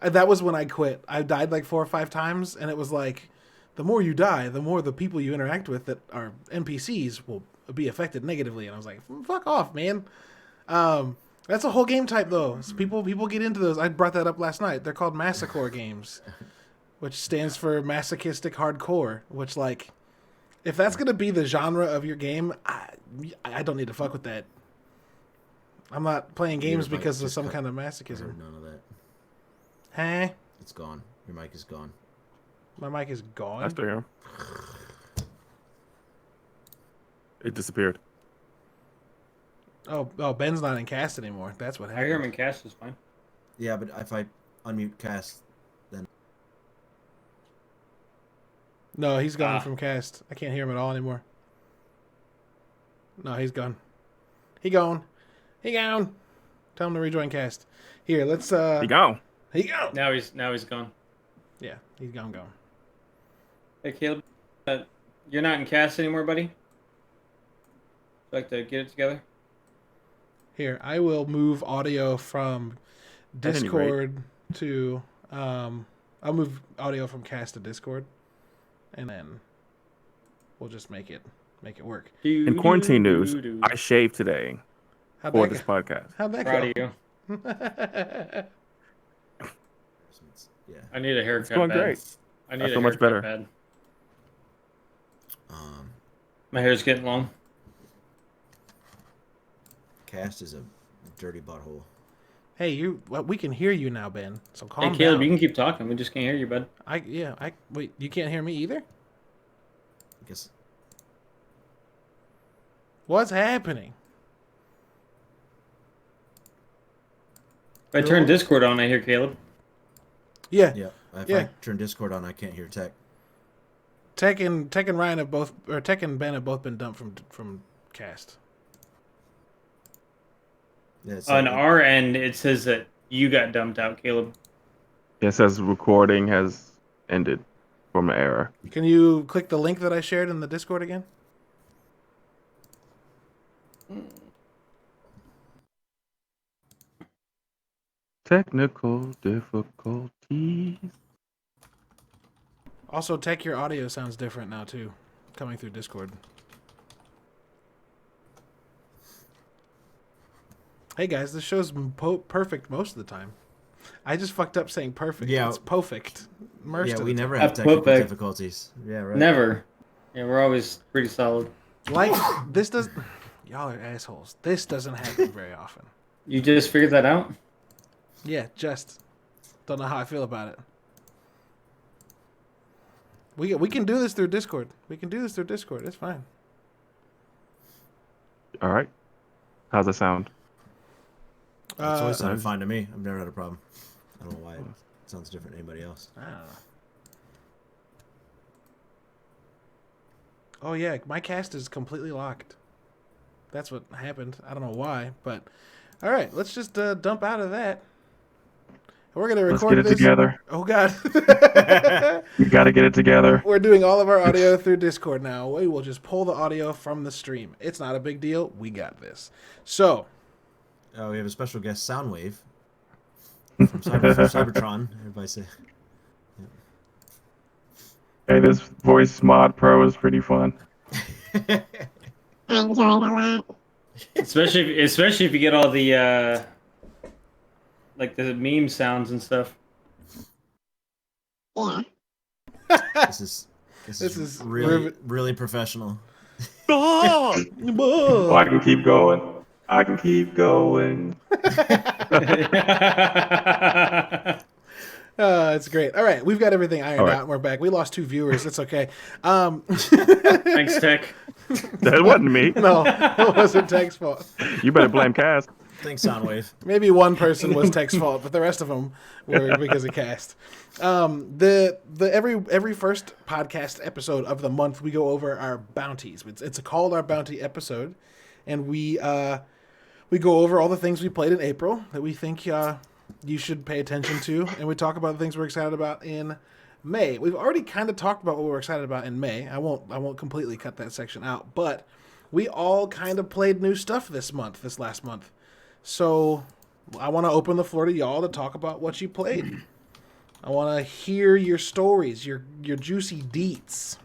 that was when I quit. I died like 4 or 5 times, and it was like, the more you die, the more the people you interact with that are NPCs will be affected negatively. And I was like, fuck off, man. That's a whole game type though. So people get into those. I brought that up last night. They're called masochore games, which stands for masochistic hardcore. Which like, if that's gonna be the genre of your game, I don't need to fuck with that. I'm not playing games Your mic because of just some cut. kind of I masochism. heard none of that. Huh? It's gone. Your mic is gone. My mic is I gone. still hear him. It disappeared. Oh, Ben's not in cast anymore. That's what I happened. hear him in cast is fine. Yeah, but if I unmute cast, then No, he's gone Ah. from cast. I can't hear him at all anymore. No, he's gone. He gone. He gone. Tell him to rejoin cast. Here, let's He gone. He gone. Now he's gone. Yeah, he's gone. Hey, Caleb, you're not in cast anymore, buddy? Would you like to get it together? Here, I will move audio from At any rate. Discord to I'll move audio from cast to Discord, and then we'll just make it work. In quarantine news, I shaved today How'd for that this go? podcast. How'd that Proud go? of you. Yeah. I need a haircut. It's going bad. great. I need I a feel much haircut better. bad. My hair's getting long. Cast is a dirty butthole. Hey, we can hear you now, Ben. So calm Hey, Caleb, down. you can keep talking. We just can't hear you, bud. Wait, you can't hear me either? I guess. What's happening? If I turn Discord on, I hear Caleb. Yeah. Yeah. If Yeah. I turn Discord on, I can't hear Tech. Tech and Ryan have both, or Tech and Ben have both been dumped from cast. Yeah, it's On like- our end, it says that you got dumped out, Caleb. It says recording has ended from an error. Can you click the link that I shared in the Discord again? Technical difficulties. Also, Tech, your audio sounds different now too, coming through Discord. Hey guys, this show's perfect most of the time. I just fucked up saying perfect. Yeah. It's perfect. Yeah, we never I have put technical back- difficulties. Yeah, right. Never. Yeah, we're always pretty solid. Like this does. Y'all are assholes. This doesn't happen very often. You just figured that out? Yeah, just don't know how I feel about it. We can do this through Discord. It's fine. All right. How's that sound? It's always sounded Uh, fine to me. I've never had a problem. I don't know why it sounds different to anybody else. I don't know. Oh yeah, my cast is completely locked. That's what happened. I don't know why, but all right, let's just dump out of that. We're gonna Let's record get it this together. Oh god. We got to get it together. We're doing all of our audio through Discord now. We will just pull the audio from the stream. It's not a big deal. We got this. So, We have a special guest, Soundwave, from Cybertron. Everybody say. Hey, this voice mod pro is pretty fun. I enjoyed a lot. Especially if you get all the like the meme sounds and stuff. Yeah. This is This is really really professional. Oh, I can keep going. It's great. All right, we've got everything ironed All right. out. And we're back. We lost 2 viewers. It's okay. Thanks, Tech. That wasn't me. No, it wasn't Tech's fault. You better blame Cass. Thanks, Soundwave. Maybe one person was Tech's fault, but the rest of them were because of cast. The every first podcast episode of the month, we go over our bounties. It's called our bounty episode, and we go over all the things we played in April that we think you should pay attention to, and we talk about the things we're excited about in May. We've already kind of talked about what we're excited about in May. I won't completely cut that section out, but we all kind of played new stuff this last month. So I want to open the floor to y'all to talk about what you played. I want to hear your stories, your juicy deets.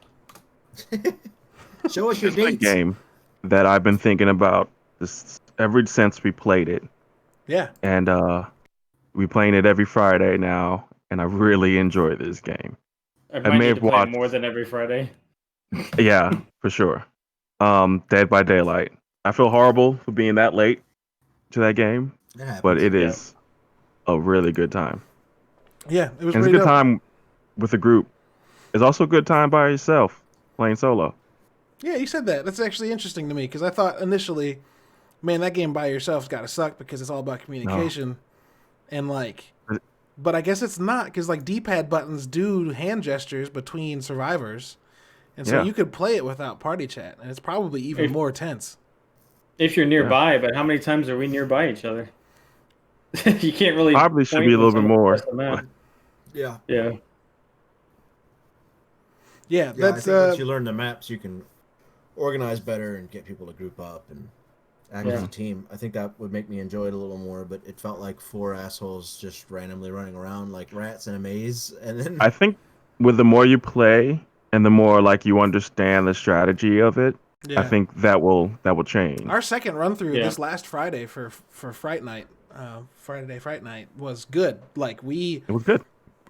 Show us your It's a dates. game that I've been thinking about this ever since we played it, Yeah. and we playing it every Friday now, and I really enjoy this game. I might may need have to play it watched- more than every Friday. Yeah, for sure. Dead by Daylight. I feel horrible for being that late to that game, It happens. but it Yeah. is a really good time. Yeah, it was And it's a pretty good dope. time with a group. It's also a good time by yourself playing solo. Yeah, you said that. That's actually interesting to me because I thought initially, man, that game by yourself's got to suck because it's all about communication. And but I guess it's not because D-pad buttons do hand gestures between survivors. And so Yeah. you could play it without party chat. And it's probably even more tense. If you're nearby, but how many times are we nearby each other? You can't really. Probably should point be a when little bit someone more. pressed the map. Yeah. Yeah. Yeah, Yeah, I that's think once you learn the maps, you can organize better and get people to group up and act as a team. I think that would make me enjoy it a little more, but it felt like 4 assholes just randomly running around like rats in a maze, and then I think with the more you play and the more like you understand the strategy of it, I yeah. think that will change. Our second run through Yeah. this last Friday for Fright Night, Friday Fright Night was good. Like It was good.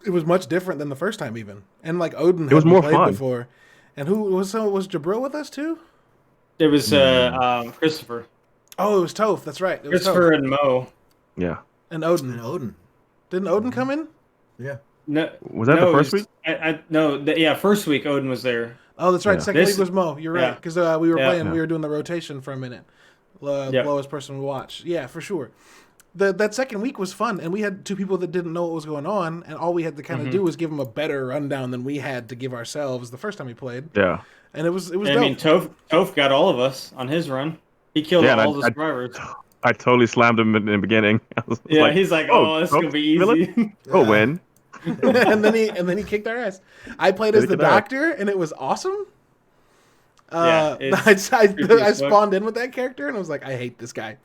it was much different than the first time even, and like Odin It was hadn't more played fun. before. And who was Jabril with us too? There was Christopher. Oh, it was Toph. That's right. It was Christopher Toph and Mo. Yeah. and Odin. and Odin. Didn't Odin come in? Yeah. No, Was that the it first was- week? Yeah, first week Odin was there. Oh, that's right. Yeah. Second This- week was Mo. You're right. yeah. Because we were Yeah. playing, Yeah. we were doing the rotation for a minute. Yep. Lowest person we watch. Yeah, for sure. That second week was fun, and we had 2 people that didn't know what was going on, and all we had to kind of do was give them a better rundown than we had to give ourselves the first time we played. Yeah. And it was dope. I mean, Toph got all of us on his run. He killed Yeah, and all the I- survivors. I totally slammed him in the beginning. I was Yeah, like, he's like, oh, this is gonna be really? easy. We'll win. and then he kicked our ass. I played as Did he the kick our ass? doctor, and it was awesome. Yeah, it's I creepy as fuck. spawned in with that character, and I was like, I hate this guy.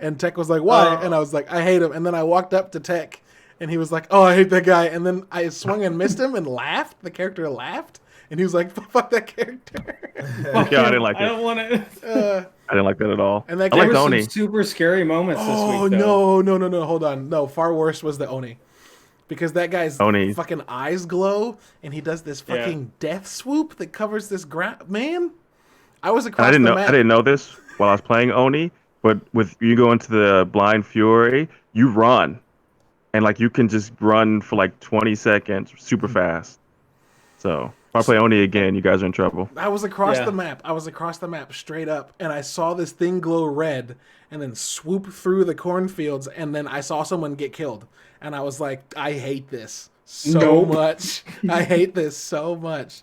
And Tech was like, why? And I was like, I hate him. And then I walked up to Tech, and he was like, oh, I hate that guy. And then I swung and missed him and laughed. The character laughed, and he was like, fuck that character. Yeah, I didn't like I it. don't want to. I didn't like that at all. And that I guy liked There were Oni. some super scary moments this Oh week, though. no! Hold on, no. Far worse was the Oni, because that guy's Oni. fucking eyes glow, and he does this fucking death swoop that covers this ground. Man, I was across I didn't the know. map. I didn't know this while I was playing Oni. But with you go into the Blind Fury, you run, and like you can just run for like 20 seconds, super fast. So if I play Oni again, you guys are in trouble. I was across Yeah. the map. I was across the map straight up, and I saw this thing glow red, and then swoop through the cornfields, and then I saw someone get killed, and I was like, I hate this so Nope. much. I hate this so much.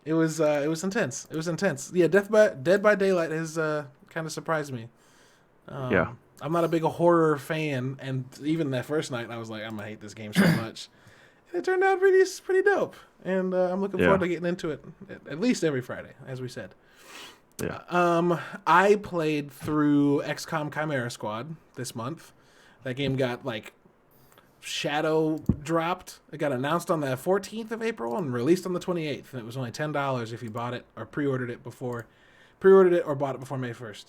It was intense. It was intense. Yeah, Dead by Daylight has kind of surprised me. Yeah. I'm not a big horror fan, and even that first night, I was like, I'm gonna hate this game so much. And it turned out pretty dope, and I'm looking forward to getting into it at least every Friday, as we said. Yeah. I played through XCOM Chimera Squad this month. That game got like shadow dropped. It got announced on the 14th of April and released on the 28th, and it was only $10 if you bought it or pre-ordered it or bought it before May 1st.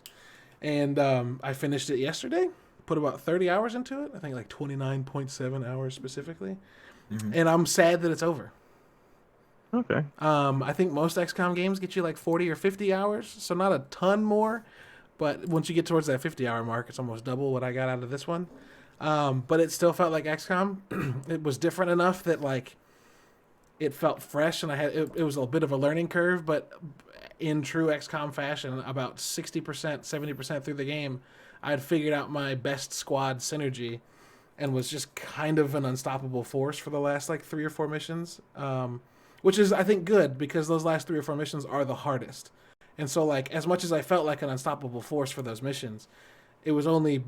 And I finished it yesterday. Put about 30 hours into it. I think like 29.7 hours specifically. And I'm sad that it's over. Okay. I think most XCOM games get you like 40 or 50 hours, so not a ton more. But once you get towards that 50-hour mark, it's almost double what I got out of this one. But it still felt like XCOM. It was different enough that like it felt fresh, and it was a bit of a learning curve. But in true XCOM fashion, about 60%, 70% through the game, I had figured out my best squad synergy, and was just kind of an unstoppable force for the last like 3 or 4 missions. Which is, I think, good, because those last 3 or 4 missions are the hardest. And so, like, as much as I felt like an unstoppable force for those missions, it was only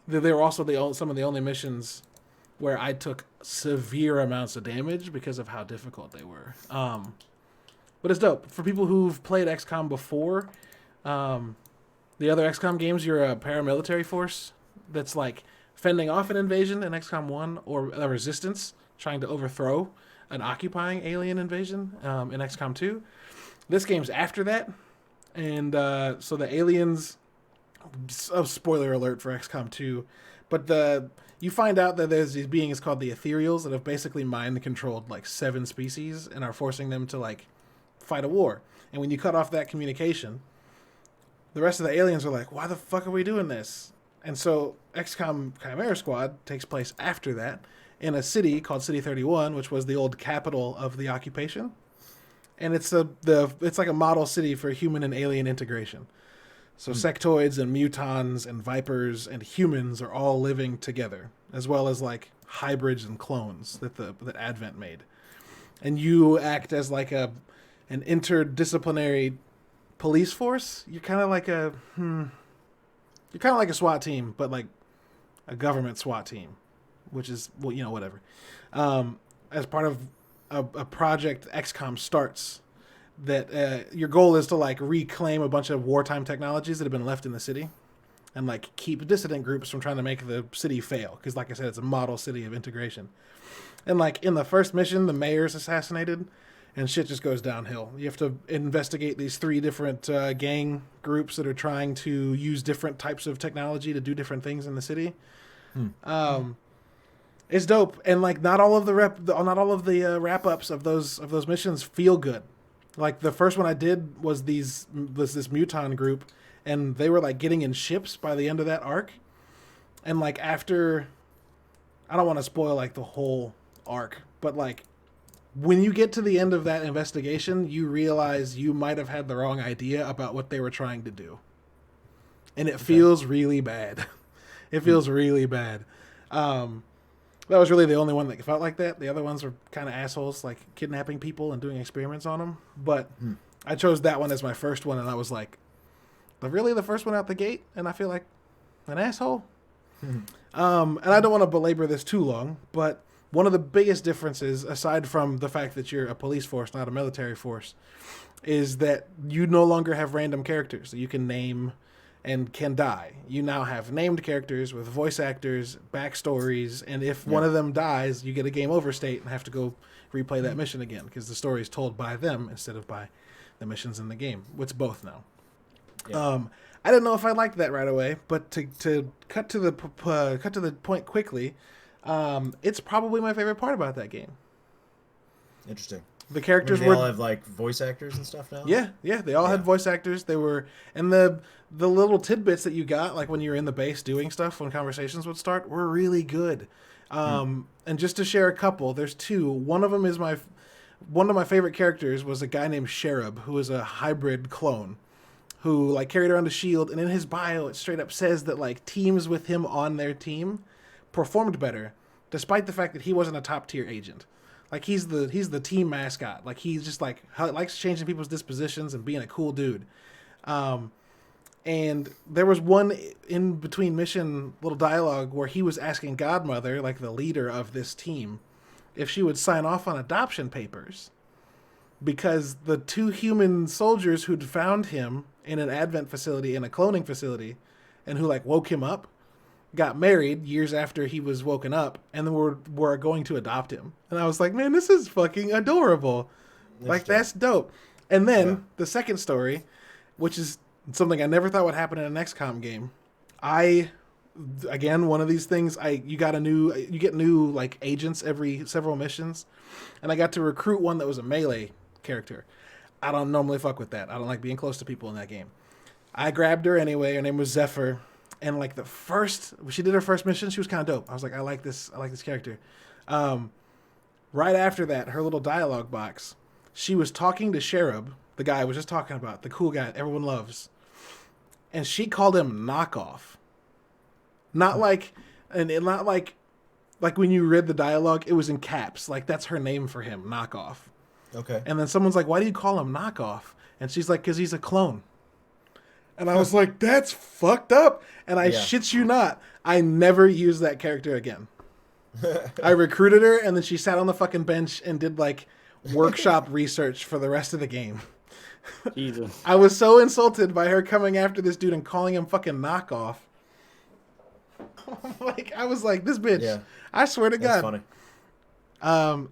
they were also some of the only missions where I took severe amounts of damage because of how difficult they were. But it's dope. For people who've played XCOM before, the other XCOM games, you're a paramilitary force that's, like, fending off an invasion in XCOM 1 or a resistance trying to overthrow an occupying alien invasion in XCOM 2. This game's after that. And so the aliens... Oh, spoiler alert for XCOM 2. But you find out that there's these beings called the Ethereals that have basically mind-controlled like 7 species and are forcing them to like fight a war. And when you cut off that communication, the rest of the aliens are like, why the fuck are we doing this? And so XCOM Chimera Squad takes place after that in a city called City 31, which was the old capital of the occupation. And it's it's like a model city for human and alien integration. So sectoids and mutons and vipers and humans are all living together, as well as like hybrids and clones that Advent made. And you act as like an interdisciplinary police force. You're kind of like a SWAT team, but like a government SWAT team, which is, well, whatever. As part of a project XCOM starts, that your goal is to like reclaim a bunch of wartime technologies that have been left in the city, and like keep dissident groups from trying to make the city fail. Because like I said, it's a model city of integration. And like in the first mission, the mayor's assassinated, and shit just goes downhill. You have to investigate these 3 different gang groups that are trying to use different types of technology to do different things in the city. It's dope, and like not all of the wrap ups of those missions feel good. Like the first one I did was this Muton group, and they were like getting in ships by the end of that arc, and like after, I don't want to spoil like the whole arc, but like when you get to the end of that investigation, you realize you might have had the wrong idea about what they were trying to do, and it feels really bad. It feels really bad. That was really the only one that felt like that. The other ones were kind of assholes, like kidnapping people and doing experiments on them. But I chose that one as my first one, and I was like, really the first one out the gate? And I feel like an asshole? And I don't want to belabor this too long, but one of the biggest differences, aside from the fact that you're a police force, not a military force, is that you no longer have random characters that you can name and can die. You now have named characters with voice actors, backstories, and if one of them dies, you get a game over state and have to go replay that mission again because the story is told by them instead of by the missions in the game. It's both now. I didn't know if I liked that right away, but to cut to the point quickly, it's probably my favorite part about that game. Interesting. The characters they all have like voice actors and stuff now. Yeah, they all had voice actors. They were, and the little tidbits that you got, like when you were in the base doing stuff when conversations would start, were really good. And just to share a couple, there's 2. One of them is one of my favorite characters was a guy named Cherub, who was a hybrid clone, who like carried around a shield, and in his bio it straight up says that like teams with him on their team performed better, despite the fact that he wasn't a top tier agent. Like he's the team mascot. Like he's just like likes changing people's dispositions and being a cool dude. And there was one in between mission little dialogue where he was asking Godmother, like the leader of this team, if she would sign off on adoption papers, because the 2 human soldiers who'd found him in an advent facility, in a cloning facility, and who like woke him up, got married years after he was woken up, and then were going to adopt him. And I was like, man, this is fucking adorable. Like, that's dope. And then the second story, which is something I never thought would happen in an XCOM game. Again, one of these things, you get new like agents every several missions, and I got to recruit one that was a melee character. I don't normally fuck with that. I don't like being close to people in that game. I grabbed her anyway. Her name was Zephyr. And like she did her first mission, she was kind of dope. I was like, I like this character. Right after that, her little dialogue box, she was talking to Cherub, the guy I was just talking about, the cool guy that everyone loves. And she called him Knockoff. Not like when you read the dialogue, it was in caps. Like that's her name for him, Knockoff. Okay. And then someone's like, why do you call him Knockoff? And she's like, because he's a clone. And I was like, that's fucked up. And I shit you not, I never used that character again. I recruited her, and then she sat on the fucking bench and did like workshop research for the rest of the game. Jesus. I was so insulted by her coming after this dude and calling him fucking Knockoff. Like, I was like, this bitch. Yeah. I swear to God. Funny.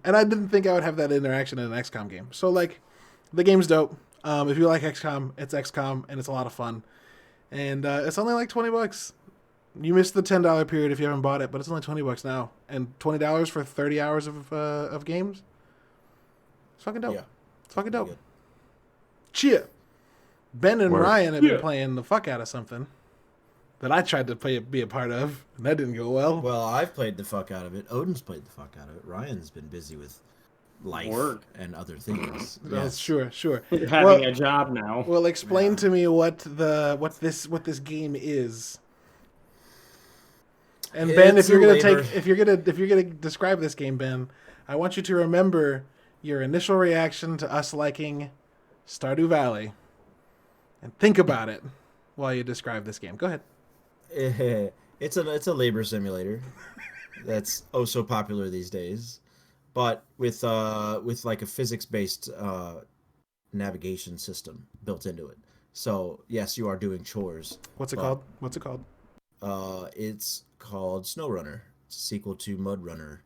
And I didn't think I would have that interaction in an XCOM game. So like, the game's dope. If you like XCOM, it's XCOM, and it's a lot of fun. And it's only like $20. You missed the $10 period if you haven't bought it, but it's only $20 now. And $20 for 30 hours of games? It's fucking dope. Yeah. It's fucking dope. Cheer. Ben and Ryan have been playing the fuck out of something that I tried to be a part of, and that didn't go well. Well, I've played the fuck out of it. Odin's played the fuck out of it. Ryan's been busy with life and other things. Yes. Sure. You're having a job now. Well, explain to me what this game is. And Ben, if you're gonna describe this game, Ben, I want you to remember your initial reaction to us liking Stardew Valley, and think about it while you describe this game. Go ahead. It's a labor simulator that's oh so popular these days, but with like a physics based navigation system built into it. So yes, you are doing chores. What's it but, called? What's it called? It's called SnowRunner. It's a sequel to Mud Runner.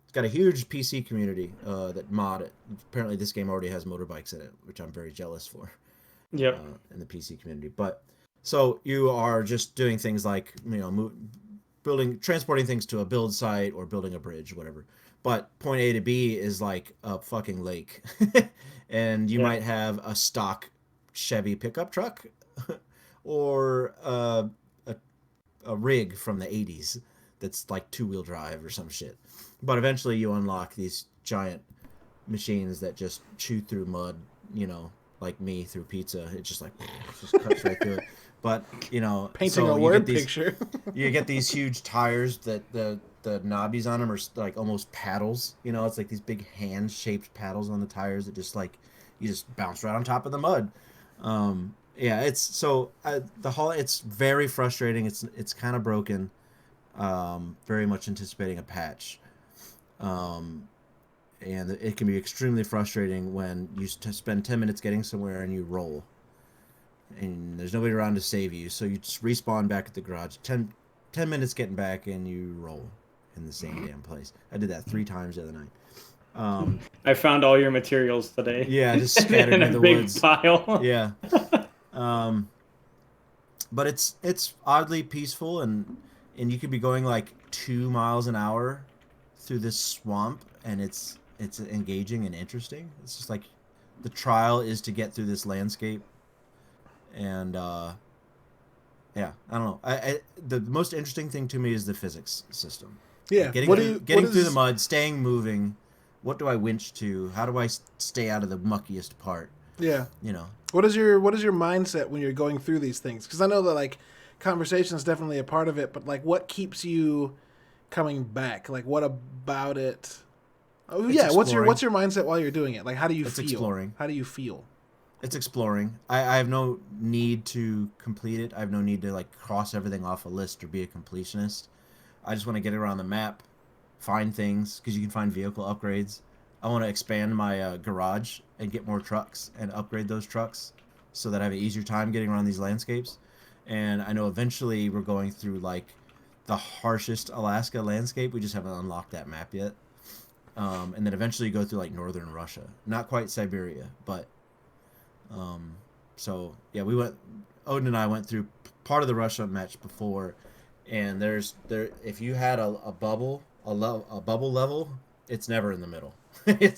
It's got a huge PC community that mod it. Apparently, this game already has motorbikes in it, which I'm very jealous for. Yep. In the PC community. But so you are just doing things like transporting things to a build site or building a bridge, whatever. But point A to B is like a fucking lake, and you might have a stock Chevy pickup truck, or a rig from the 80s that's like 2-wheel drive or some shit. But eventually you unlock these giant machines that just chew through mud, like me through pizza. It just cuts right through it. But, Painting so a you word get these, picture. you get these huge tires that the knobbies on them are like almost paddles. It's like these big hand-shaped paddles on the tires that just like you just bounce right on top of the mud. It's very frustrating. It's kind of broken. Very much anticipating a patch. And it can be extremely frustrating when you spend 10 minutes getting somewhere and you roll. And there's nobody around to save you, so you just respawn back at the garage. 10 minutes getting back and you roll in the same damn place. I did that 3 times the other night. I found all your materials today. Yeah, just scattered in in a the big woods. pile. Yeah. But it's oddly peaceful, and you could be going like 2 miles an hour through this swamp, and it's engaging and interesting. It's just like the trial is to get through this landscape, and yeah, I don't know. The most interesting thing to me is the physics system. Yeah. Like getting through the mud, staying moving. What do I winch to? How do I stay out of the muckiest part? Yeah. What is your mindset when you're going through these things? Because I know that like conversation is definitely a part of it, but like what keeps you coming back? Like what about it? Oh yeah, exploring. what's your mindset while you're doing it? Like how do you feel? Exploring. How do you feel? It's exploring. I have no need to complete it. I have no need to like cross everything off a list or be a completionist. I just want to get around the map, find things, because you can find vehicle upgrades. I want to expand my garage and get more trucks and upgrade those trucks so that I have an easier time getting around these landscapes. And I know eventually we're going through like the harshest Alaska landscape. We just haven't unlocked that map yet. And then eventually you go through like northern Russia. Not quite Siberia, but so yeah, Odin and I went through part of the Russia match before, and if you had a bubble level, it's never in the middle.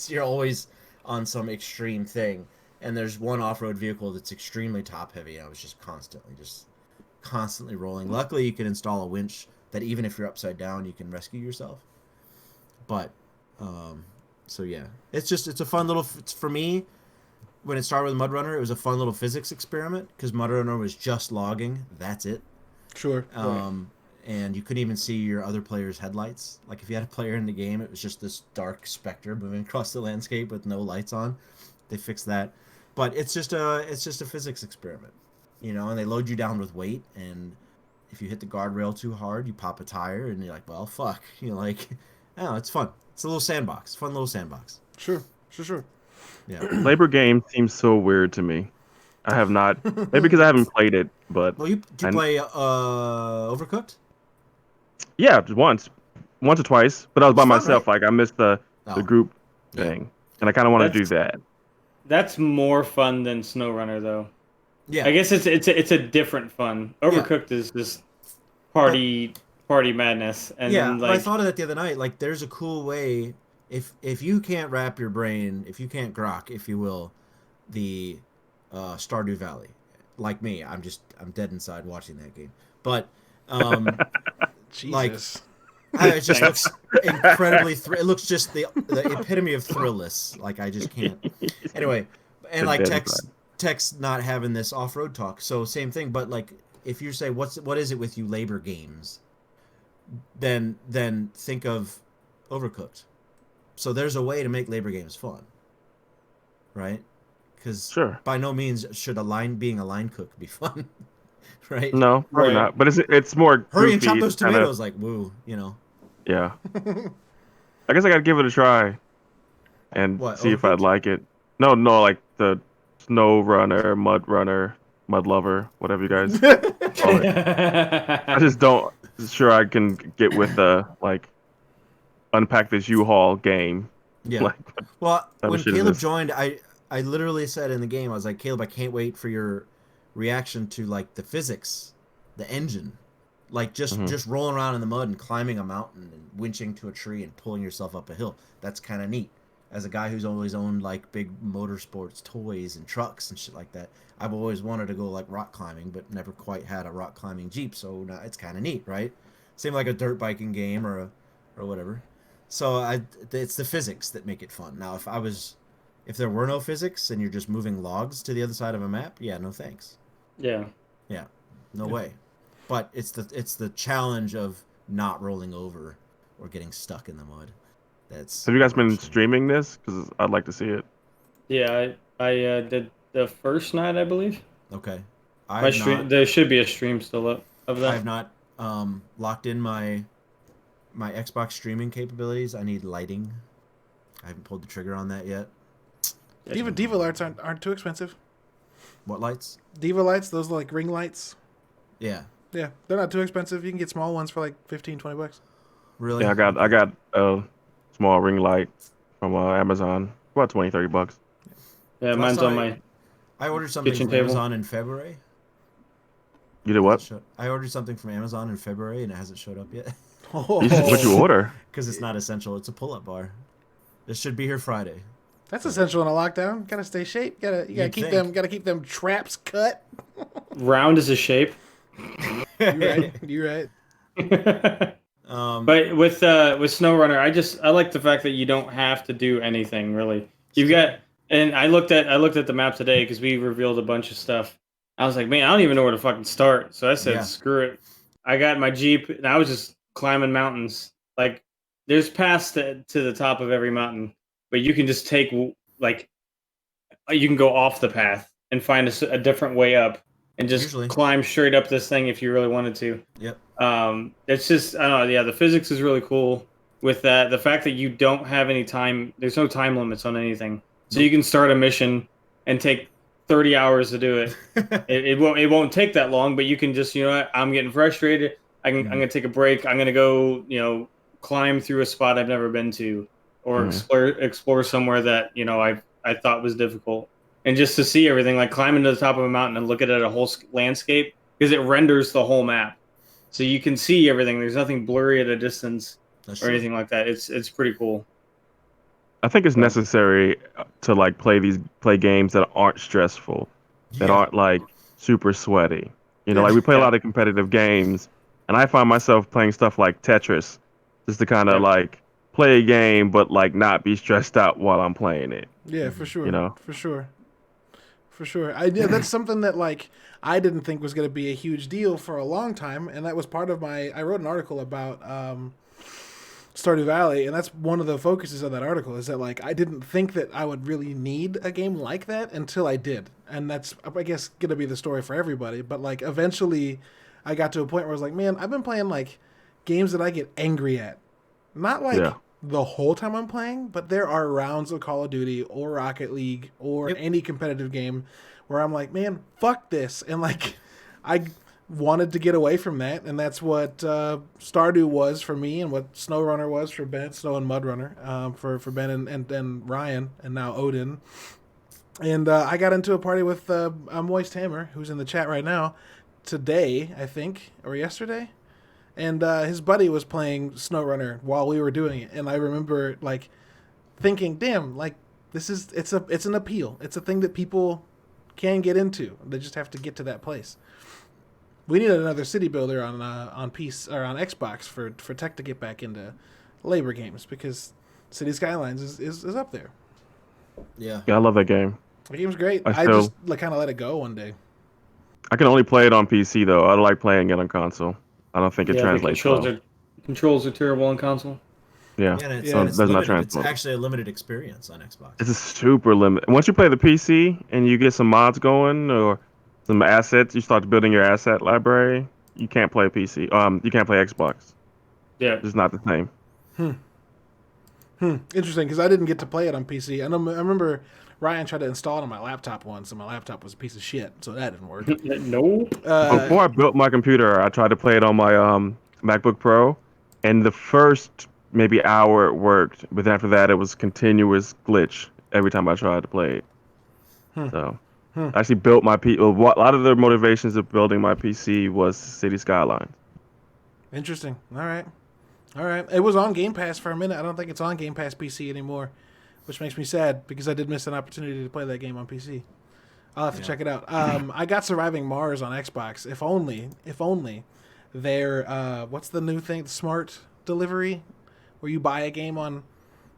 You're always on some extreme thing, and there's one off-road vehicle that's extremely top heavy, and I was just constantly rolling. Luckily, you can install a winch that even if you're upside down, you can rescue yourself. But so yeah, it's a fun little. For me, when it started with Mud Runner, it was a fun little physics experiment because Mud Runner was just logging. That's it. Sure. And you couldn't even see your other player's headlights. Like if you had a player in the game, it was just this dark specter moving across the landscape with no lights on. They fixed that, but it's just a physics experiment, And they load you down with weight, and if you hit the guardrail too hard, you pop a tire, and you're like, well, fuck. Oh, it's fun. It's a little sandbox, fun little sandbox. Sure. Yeah. Labor game seems so weird to me. I have not, maybe because I haven't played it, but Well, you play Overcooked? yeah, just once or twice. But I was by It's fun, myself. right? Like I missed the group Yeah. thing, and I kind of want to do that. That's more fun than SnowRunner, though. Yeah. I guess it's a different fun. Overcooked is just party madness, and yeah, then, but I like thought of that the other night. Like, there's a cool way if you can't wrap your brain, if you can't grok, if you will, the Stardew Valley. Like me, I'm dead inside watching that game. But Jesus. It just looks incredibly. It looks just the epitome of thrillless. Like I just can't. Anyway, and like Tech's not having this off-road talk, so same thing. But like, if you say what is it with you labor games, then think of Overcooked. So there's a way to make labor games fun, right? Because by no means should being a line cook be fun, right? No, probably not. But it's more hurry goofy. and chop those tomatoes, like woo, Yeah. I guess I gotta give it a try and see if I'd like it. No, like the Snowrunner, Mud Runner, Mud Lover, whatever you guys call it. I just don't sure I can get with the like unpack this U-Haul game. Yeah. Like Well, type of when shit is Caleb this. joined, I literally said in the game, I was like, Caleb, I can't wait for your reaction to like the physics, the engine, like just rolling around in the mud and climbing a mountain and winching to a tree and pulling yourself up a hill. That's kind of neat. As a guy who's always owned like big motorsports toys and trucks and shit like that, I've always wanted to go like rock climbing, but never quite had a rock climbing Jeep. So now it's kind of neat, right? Same like a dirt biking game or whatever. So it's the physics that make it fun. Now, if there were no physics and you're just moving logs to the other side of a map, yeah, no thanks. Yeah. Yeah, no way. But it's the challenge of not rolling over or getting stuck in the mud. That's. Have you guys been streaming this? Because I'd like to see it. Yeah, I did the first night, I believe. Okay. My stream, there should be a stream still up of that. I have not locked in my Xbox streaming capabilities. I need lighting. I haven't pulled the trigger on that yet. Diva lights aren't too expensive. What lights? Diva lights, those like ring lights. Yeah. Yeah, they're not too expensive. You can get small ones for like $15-20. Really? Yeah, I got a small ring light from Amazon, about $20-30. Yeah, mine's on my. I ordered something kitchen from table. Amazon in February. You did what? I ordered something from Amazon in February and it hasn't showed up yet. What'd you order? Because it's not essential. It's a pull-up bar. It should be here Friday. That's essential in a lockdown. Gotta stay shape. You gotta keep them traps cut. Round is a shape. You're right. But with SnowRunner, I like the fact that you don't have to do anything really. You've got, and I looked at the map today because we revealed a bunch of stuff. I was like, man, I don't even know where to fucking start. So I said, screw it. I got my Jeep and I was just climbing mountains. Like, there's paths to the top of every mountain, but you can just take like, you can go off the path and find a different way up and just climb straight up this thing if you really wanted to. Yep. It's just, I don't know. Yeah, the physics is really cool with that. The fact that you don't have any time, there's no time limits on anything. So you can start a mission and take 30 hours to do it. it won't take that long, but you can just, you know what, I'm getting frustrated. I'm going to take a break. I'm going to go, climb through a spot I've never been to or explore somewhere that, I thought was difficult. And just to see everything, like climbing to the top of a mountain and look at a whole landscape, because it renders the whole map. So you can see everything. There's nothing blurry at a distance or anything like that. It's pretty cool. I think it's necessary to like play games that aren't stressful, that aren't like super sweaty. Like we play a lot of competitive games, and I find myself playing stuff like Tetris, just to kind of like play a game, but like not be stressed out while I'm playing it. Yeah, for sure. For sure. That's something that like I didn't think was going to be a huge deal for a long time, and that was part of I wrote an article about Stardew Valley, and that's one of the focuses of that article is that like I didn't think that I would really need a game like that until I did, and that's I guess going to be the story for everybody. But like eventually, I got to a point where I was like, man, I've been playing like games that I get angry at, not like the whole time I'm playing, but there are rounds of Call of Duty or Rocket League or any competitive game where I'm like, man, fuck this, and like I wanted to get away from that, and that's what Stardew was for me, and what SnowRunner was for Ben, Snow and Mud Runner for Ben and Ryan, and now Odin. And I got into a party with Moist Hammer, who's in the chat right now, today, I think, or yesterday, and his buddy was playing SnowRunner while we were doing it, and I remember like thinking, damn, like it's an appeal. It's a thing that people can get into. They just have to get to that place. We needed another city builder on PC or on Xbox for tech to get back into labor games because City Skylines is up there. Yeah, I love that game. The game's great. I just like kind of let it go one day. I can only play it on PC though. I like playing it on console. I don't think it translates well. Controls are terrible on console. Yeah, and does not translate. It's actually a limited experience on Xbox. It's a super limited. Once you play the PC and you get some mods going or some assets, you start building your asset library. You can't play PC. You can't play Xbox. Yeah, it's not the same. Interesting, because I didn't get to play it on PC. I remember Ryan tried to install it on my laptop once, and my laptop was a piece of shit, so that didn't work. No. Before I built my computer, I tried to play it on my MacBook Pro, and the first maybe hour it worked, but then after that it was continuous glitch every time I tried to play it. So I actually built my a lot of the motivations of building my PC was City Skylines. Interesting. All right. It was on Game Pass for a minute. I don't think it's on Game Pass PC anymore, which makes me sad because I did miss an opportunity to play that game on PC. I'll have to check it out. I got Surviving Mars on Xbox. If only their what's the new thing? Smart delivery, where you buy a game on,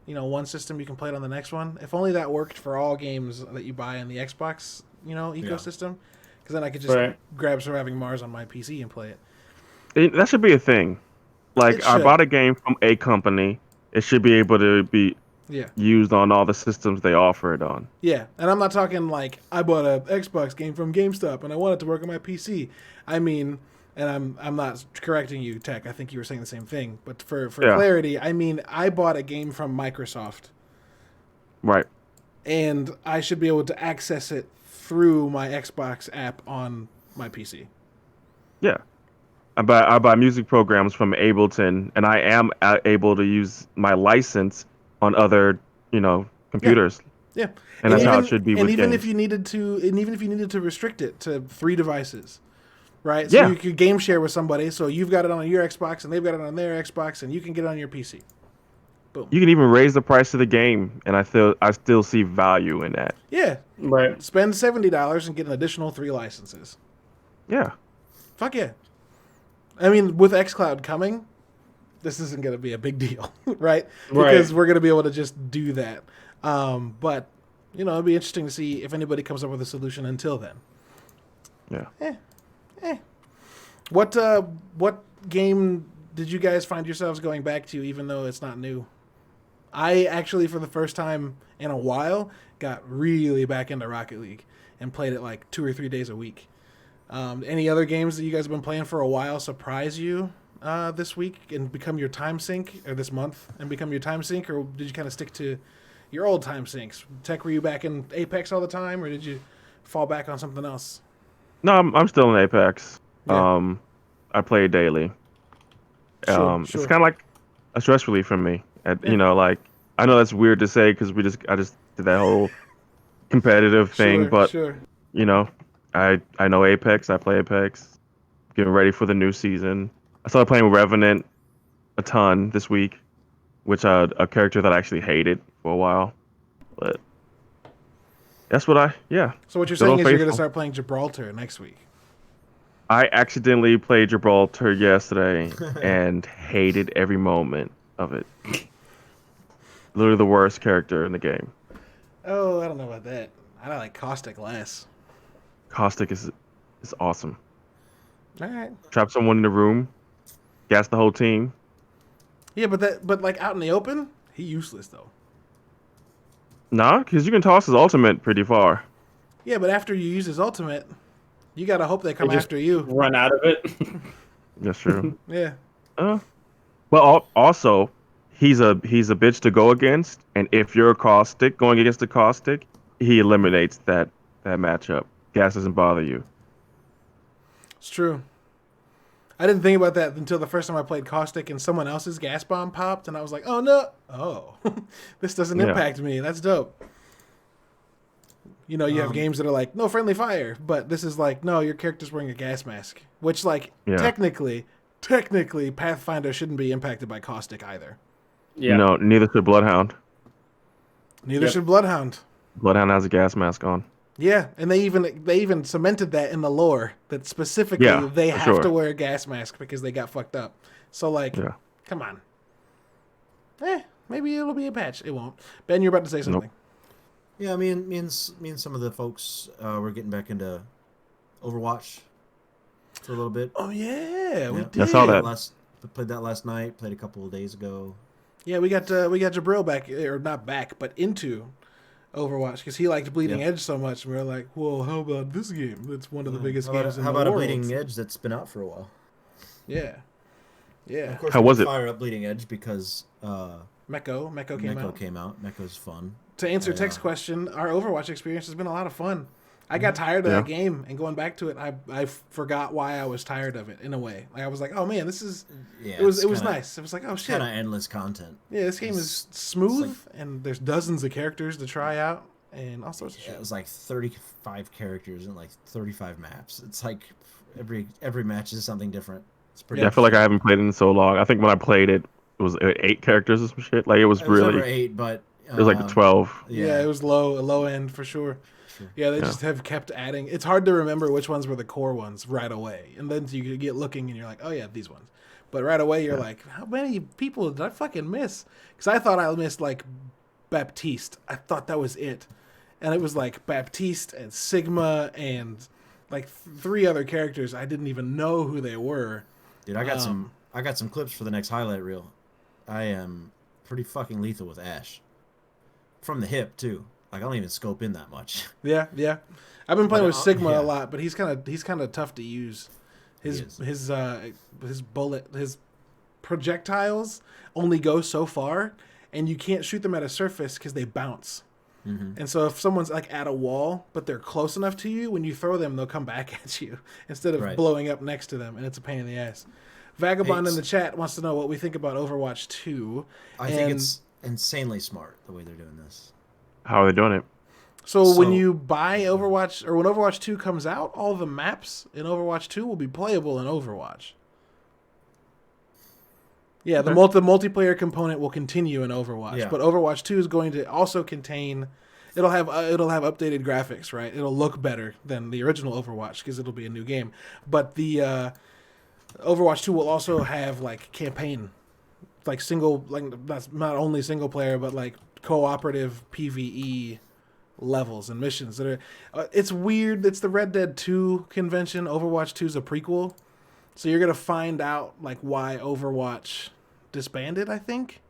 one system, you can play it on the next one. If only that worked for all games that you buy in the Xbox, ecosystem, because then I could just grab Surviving Mars on my PC and play it. That should be a thing. Like, I bought a game from a company, it should be able to be used on all the systems they offer it on. Yeah, and I'm not talking like I bought a Xbox game from GameStop and I want it to work on my PC. I mean, and I'm not correcting you, Tech. I think you were saying the same thing. But for clarity, I mean, I bought a game from Microsoft. Right. And I should be able to access it through my Xbox app on my PC. Yeah. I buy music programs from Ableton, and I am able to use my license on other, computers. Yeah. And that's how it should be with even games. if you needed to restrict it to 3 devices, right? So you could game share with somebody, so you've got it on your Xbox and they've got it on their Xbox, and you can get it on your PC. Boom. You can even raise the price of the game, and I still see value in that. Yeah. Right. Spend $70 and get an additional 3 licenses. Yeah. Fuck yeah. I mean, with xCloud coming, this isn't going to be a big deal, right? Because we're going to be able to just do that. But, it'd be interesting to see if anybody comes up with a solution until then. Yeah. What game did you guys find yourselves going back to, even though it's not new? I actually, for the first time in a while, got really back into Rocket League and played it like 2 or 3 days a week. Any other games that you guys have been playing for a while surprise you this week and become your time sink, or this month and become your time sink, or did you kind of stick to your old time sinks? Tech, were you back in Apex all the time, or did you fall back on something else? No, I'm still in Apex. Yeah. I play daily. Sure. It's kind of like a stress relief for me. Like, I know that's weird to say because I just did that whole competitive thing, but sure. I know Apex. I play Apex. Getting ready for the new season. I started playing Revenant a ton this week, which a character that I actually hated for a while. But that's what So what you're Still saying is you're going to faithful. start playing Gibraltar next week. I accidentally played Gibraltar yesterday and hated every moment of it. Literally the worst character in the game. Oh, I don't know about that. I like Caustic less. Caustic is awesome. All right. Trap someone in the room, gas the whole team. Yeah, but like out in the open, he useless though. Nah, because you can toss his ultimate pretty far. Yeah, but after you use his ultimate, you gotta hope they come just after you. Run out of it. That's true. Yeah. Well, also, he's a bitch to go against, and if you're a Caustic going against the Caustic, he eliminates that matchup. Gas doesn't bother you. It's true. I didn't think about that until the first time I played Caustic and someone else's gas bomb popped, and I was like, oh no. Oh, this doesn't impact me. That's dope. You have games that are like, no friendly fire, but this is like, no, your character's wearing a gas mask. Which, technically, Pathfinder shouldn't be impacted by Caustic either. Yeah. No, neither should Bloodhound. Neither should Bloodhound. Bloodhound has a gas mask on. Yeah, and they even cemented that in the lore that specifically they have to wear a gas mask because they got fucked up. So come on. Maybe it'll be a patch. It won't. Ben, you're about to say something. Nope. Yeah, me and some of the folks were getting back into Overwatch for a little bit. Oh yeah, we did. I saw that. Played that last night. Played a couple of days ago. Yeah, we got Jabril back, or not back, but into Overwatch because he liked Bleeding Edge so much, and we were like, well, how about this game? That's one of the biggest games in the world. How about a Bleeding Edge that's been out for a while? Yeah. Of course, How was it? Fire up Bleeding Edge because Meko came out. Came out. Meko's fun. To answer Tech's question, our Overwatch experience has been a lot of fun. I got tired of that game, and going back to it, I forgot why I was tired of it in a way. Like I was like, oh man, this is it was nice. It was like, oh shit, kind of endless content. Yeah, this game is smooth, and there's dozens of characters to try out, and all sorts of shit. It was like 35 characters and like 35 maps. It's like every match is something different. It's pretty. Yeah, I feel like I haven't played it in so long. I think when I played it, it was 8 characters or some shit. Like it was really over 8, but it was like 12. Yeah, it was low end for sure. Yeah, they just have kept adding. It's hard to remember which ones were the core ones right away. And then you get looking and you're like, oh, yeah, these ones. But right away you're like, how many people did I fucking miss? Because I thought I missed, like, Baptiste. I thought that was it. And it was, like, Baptiste and Sigma and, like, 3 other characters. I didn't even know who they were. Dude, I got some clips for the next highlight reel. I am pretty fucking lethal with Ash. From the hip, too. Like I don't even scope in that much. Yeah. I've been playing with Sigma a lot, but he's kind of tough to use. His projectiles only go so far, and you can't shoot them at a surface because they bounce. Mm-hmm. And so if someone's like at a wall, but they're close enough to you, when you throw them, they'll come back at you instead of blowing up next to them, and it's a pain in the ass. Vagabond in the chat wants to know what we think about Overwatch 2. I think it's insanely smart the way they're doing this. How are they doing it? So when you buy Overwatch, or when Overwatch 2 comes out, all the maps in Overwatch 2 will be playable in Overwatch. Yeah, the multiplayer component will continue in Overwatch, but Overwatch 2 is going to also contain. It'll have updated graphics, right? It'll look better than the original Overwatch because it'll be a new game. But the Overwatch 2 will also have like campaign, like that's not only single player, but like cooperative PvE levels and missions that are. It's weird. It's the Red Dead 2 convention. Overwatch 2 is a prequel, so you're gonna find out like why Overwatch disbanded. I think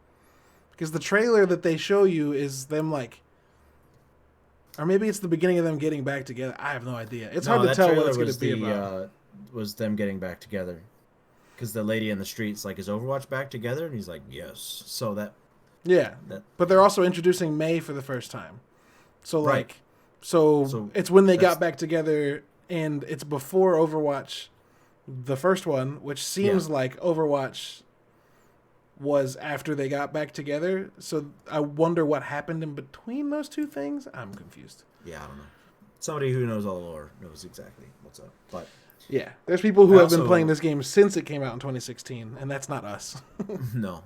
because the trailer that they show you is them like. Or maybe it's the beginning of them getting back together. I have no idea. It's hard to tell what it's going to be about. Was them getting back together. Because the lady in the street's like, is Overwatch back together? And he's like, yes. So that... Yeah. But they're also introducing May for the first time. So, like... So it's when they got back together, and it's before Overwatch, the first one, which seems like Overwatch was after they got back together. So I wonder what happened in between those two things. I'm confused. Yeah, I don't know. Somebody who knows all the lore knows exactly what's up. But yeah, there's people who have been playing this game since it came out in 2016, and that's not us. No.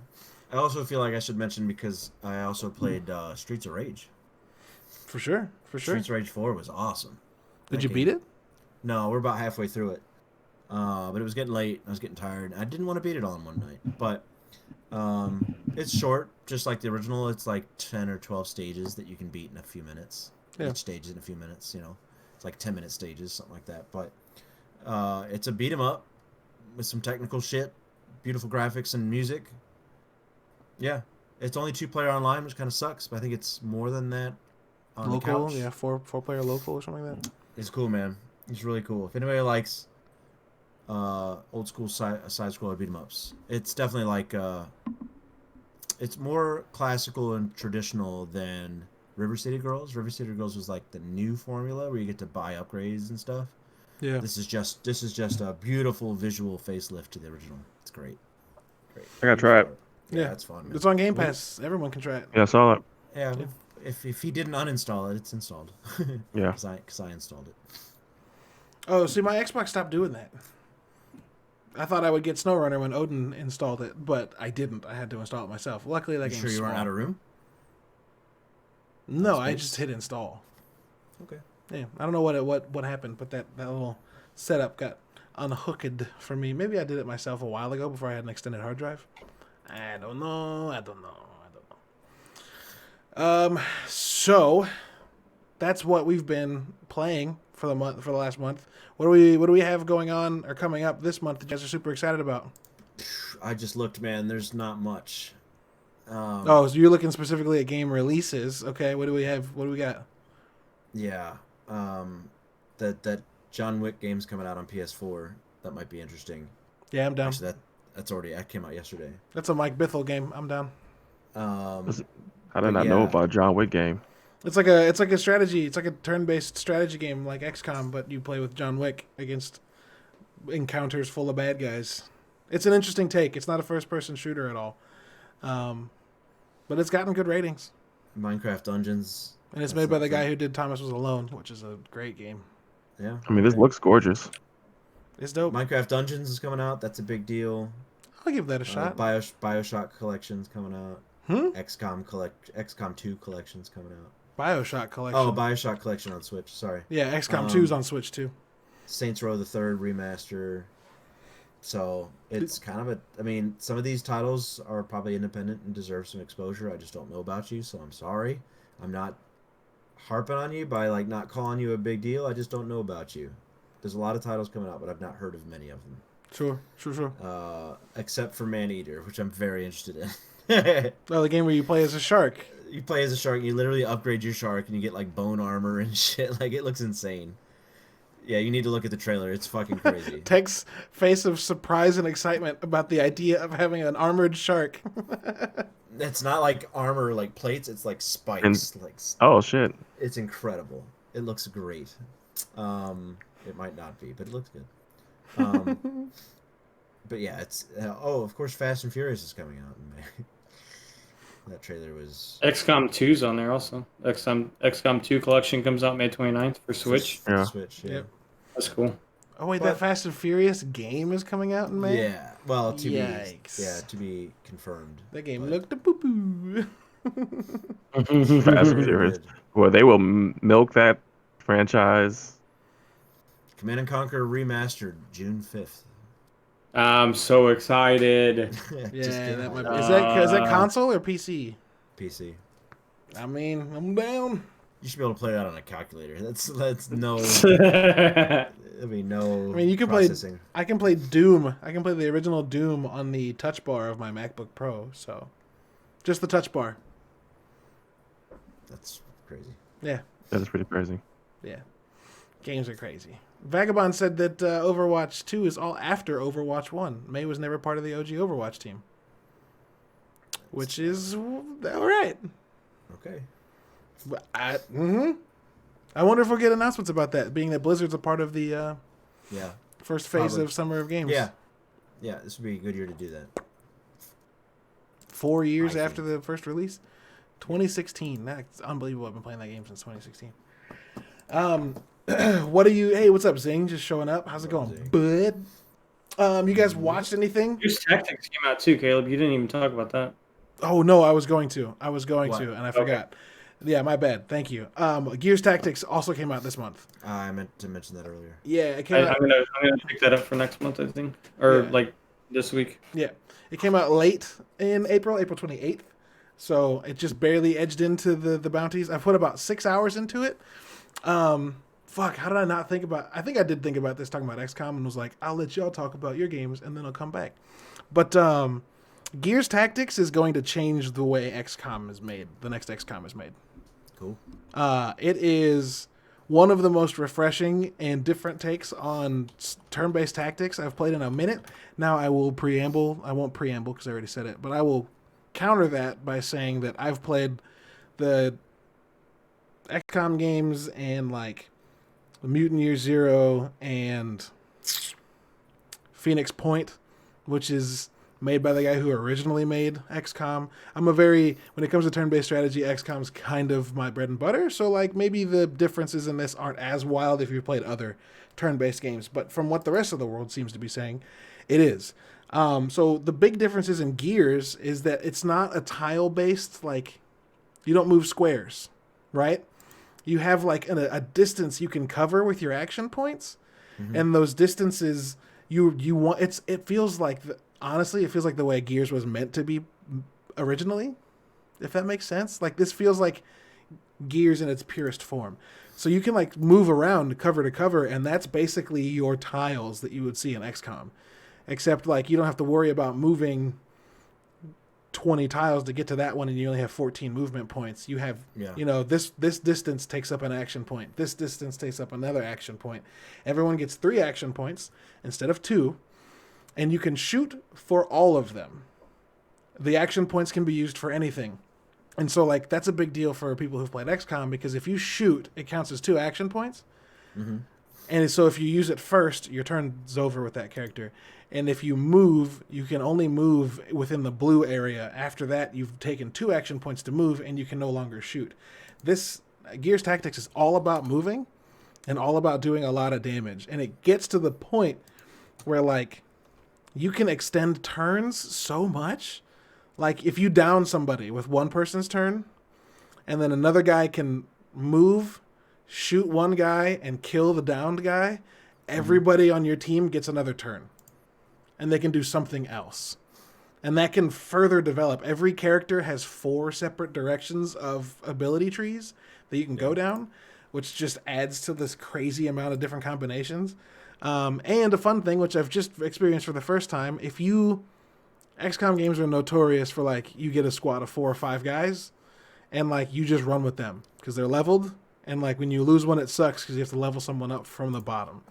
I also feel like I should mention, because I also played Streets of Rage. For sure. Streets of Rage 4 was awesome. Did you beat it? No, we're about halfway through it. But it was getting late. I was getting tired. I didn't want to beat it all in one night. But it's short, just like the original. It's like 10 or 12 stages that you can beat in a few minutes. Each stage is in a few minutes, you know. It's like 10-minute stages, something like that. But it's a beat 'em up with some technical shit, beautiful graphics and music. Yeah, it's only 2-player online, which kind of sucks, but I think it's more than that on local, the couch. Yeah, four-player local or something like that. It's cool, man. It's really cool. If anybody likes old school side-scroller beat 'em ups, it's definitely like it's more classical and traditional than River City Girls. River City Girls was like the new formula where you get to buy upgrades and stuff. Yeah. This is just a beautiful visual facelift to the original. It's great. I gotta try it. Yeah, it's fun, man. It's on Game Pass. Everyone can try it. Yeah, I saw it. Yeah. If he didn't uninstall it, it's installed. Yeah. Because I installed it. Oh, see, my Xbox stopped doing that. I thought I would get SnowRunner when Odin installed it, but I didn't. I had to install it myself. Luckily, that game's sure you weren't small. out of room? No, I just hit install. Okay. Yeah, I don't know what happened, but that little setup got unhooked for me. Maybe I did it myself a while ago before I had an extended hard drive. I don't know. So that's what we've been playing for the last month. What do we have going on or coming up this month that you guys are super excited about? I just looked, man. There's not much. So you're looking specifically at game releases. Okay, what do we have? What do we got? Yeah. That John Wick game's coming out on PS4. That might be interesting. Yeah, I'm down. Actually, that came out yesterday. That's a Mike Bithell game. I'm down. Um, How did I But not know yeah. about a John Wick game? It's like a strategy. It's like a turn-based strategy game like XCOM, but you play with John Wick against encounters full of bad guys. It's an interesting take. It's not a first-person shooter at all, but it's gotten good ratings. Minecraft Dungeons. And it's That's made by not the guy for- who did Thomas Was Alone, which is a great game. Yeah. I mean, this okay. looks gorgeous. It's dope. Minecraft Dungeons is coming out. That's a big deal. I'll give that a shot. Bioshock collection's coming out. Hmm? XCOM 2 collection's coming out. Bioshock collection. Oh, Bioshock collection on Switch. Sorry. Yeah, XCOM 2's on Switch too. Saints Row the Third remaster. So it's kind of a. I mean, some of these titles are probably independent and deserve some exposure. I just don't know about you, so I'm sorry. I'm not harping on you by like not calling you a big deal. I just don't know about you. There's a lot of titles coming out, but I've not heard of many of them. Sure. Except for Maneater, which I'm very interested in. Oh, the game where you play as a shark. You play as a shark, you literally upgrade your shark, and you get like bone armor and shit. Like it looks insane. Yeah, you need to look at the trailer. It's fucking crazy. Tech's face of surprise and excitement about the idea of having an armored shark. It's not like armor, like plates. It's like spikes. Oh shit! It's incredible. It looks great. It might not be, but it looks good. But yeah, it's of course, Fast and Furious is coming out in May. That trailer was XCOM 2's on there also. XCOM 2 collection comes out May 29th for Switch. For the Yeah. Switch. Yeah. Yep. That's cool. Oh wait, But- that Fast and Furious game is coming out in May? Yeah. Well, Yikes. to be confirmed. That game But- looked a poo-poo. Fast and Furious. Good. Well, they will milk that franchise. Command and Conquer remastered June 5th. I'm so excited. Yeah, that might be. be. Is that console or PC? PC. I mean, I'm down. You should be able to play that on a calculator. That's no. I I mean, no. I mean, you can processing. play. I can play Doom. I can play the original Doom on the touch bar of my MacBook Pro. So, just the touch bar. That's crazy. Yeah, That is pretty crazy. yeah. Games are crazy. Vagabond said that Overwatch 2 is all after Overwatch 1. May was never part of the OG Overwatch team, which is all right. Okay. I wonder if we'll get announcements about that, being that Blizzard's a part of the Yeah. first phase Probably. of Summer of Games. Yeah. Yeah. This would be a good year to do that. 4 years I after the first release. 2016. That's unbelievable. I've been playing that game since 2016. What are you? Hey, what's up, Zing? Just showing up. How's it What up, going, bud? You guys watched anything? Gears Tactics came out too, Caleb. You didn't even talk about that. Oh no, I was going to, What? and I forgot. Yeah, my bad. Thank you. Gears Tactics also came out this month. I meant to mention that earlier. Yeah, it came out. I'm gonna pick that up for next month, I think, or Yeah. like this week. Yeah, it came out late in April 28th. So it just barely edged into the bounties. I put about 6 hours into it. Fuck, how did I not think about... I think I did think about this talking about XCOM and was like, I'll let y'all talk about your games and then I'll come back. But Gears Tactics is going to change the way XCOM is made. The next XCOM is made. Cool. It is one of the most refreshing and different takes on turn-based tactics I've played in a minute. Now I will preamble. I won't preamble because I already said it, but I will counter that by saying that I've played the XCOM games and like Mutant Year Zero and Phoenix Point, which is made by the guy who originally made XCOM. When it comes to turn-based strategy, XCOM's kind of my bread and butter, so like maybe the differences in this aren't as wild if you've played other turn-based games, but from what the rest of the world seems to be saying, it is. So the big differences in Gears is that it's not a tile-based, like, you don't move squares, right? You have like a distance you can cover with your action points, and those distances you want. It feels like honestly, it feels like the way Gears was meant to be originally, if that makes sense. Like this feels like Gears in its purest form. So you can like move around cover to cover, and that's basically your tiles that you would see in XCOM, except like you don't have to worry about moving 20 tiles to get to that one, and you only have 14 movement points. You have, this distance takes up an action point. This distance takes up another action point. Everyone gets 3 action points instead of 2, and you can shoot for all of them. the action points can be used for anything. And so, like, that's a big deal for people who've played XCOM, because if you shoot, it counts as 2 action points. Mm-hmm. And so if you use it first, your turn's over with that character. And if you move, you can only move within the blue area. After that, you've taken 2 action points to move, and you can no longer shoot. This Gears Tactics is all about moving and all about doing a lot of damage. And it gets to the point where, like, you can extend turns so much. Like, if you down somebody with one person's turn, and then another guy can move, shoot one guy, and kill the downed guy, everybody on your team gets another turn. And they can do something else. And that can further develop. Every character has 4 separate directions of ability trees that you can go down, which just adds to this crazy amount of different combinations. And a fun thing, which I've just experienced for the first time, XCOM games are notorious for, like, you get a squad of 4 or 5 guys, and, like, you just run with them because they're leveled, and, like, when you lose one, it sucks because you have to level someone up from the bottom.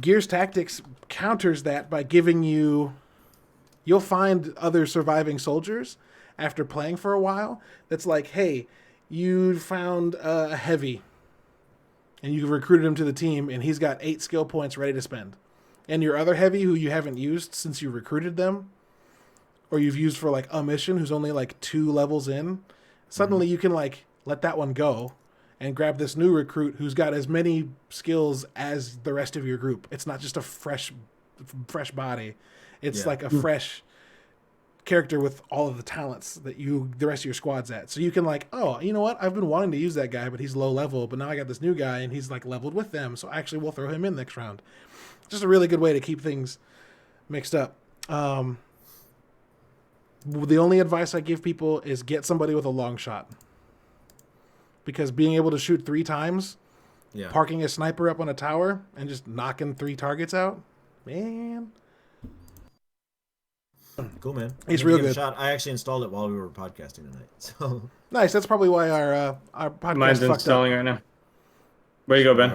Gears Tactics counters that by giving you'll find other surviving soldiers after playing for a while that's like, hey, you found a heavy, and you recruited him to the team, and he's got 8 skill points ready to spend. And your other heavy, who you haven't used since you recruited them, or you've used for, like, a mission, who's only, like, 2 levels in, suddenly you can, like, let that one go and grab this new recruit who's got as many skills as the rest of your group. It's not just a fresh body. It's like a fresh character with all of the talents that the rest of your squad's at. So you can, like, oh, you know what? I've been wanting to use that guy, but he's low level, but now I got this new guy and he's, like, leveled with them. So actually we'll throw him in next round. Just a really good way to keep things mixed up. The only advice I give people is get somebody with a long shot. Because being able to shoot 3 times, parking a sniper up on a tower, and just knocking 3 targets out, man. Cool, man. It's real good. I actually installed it while we were podcasting tonight. So nice. That's probably why our podcast Mine's fucked installing up. right now. Where you go, Ben?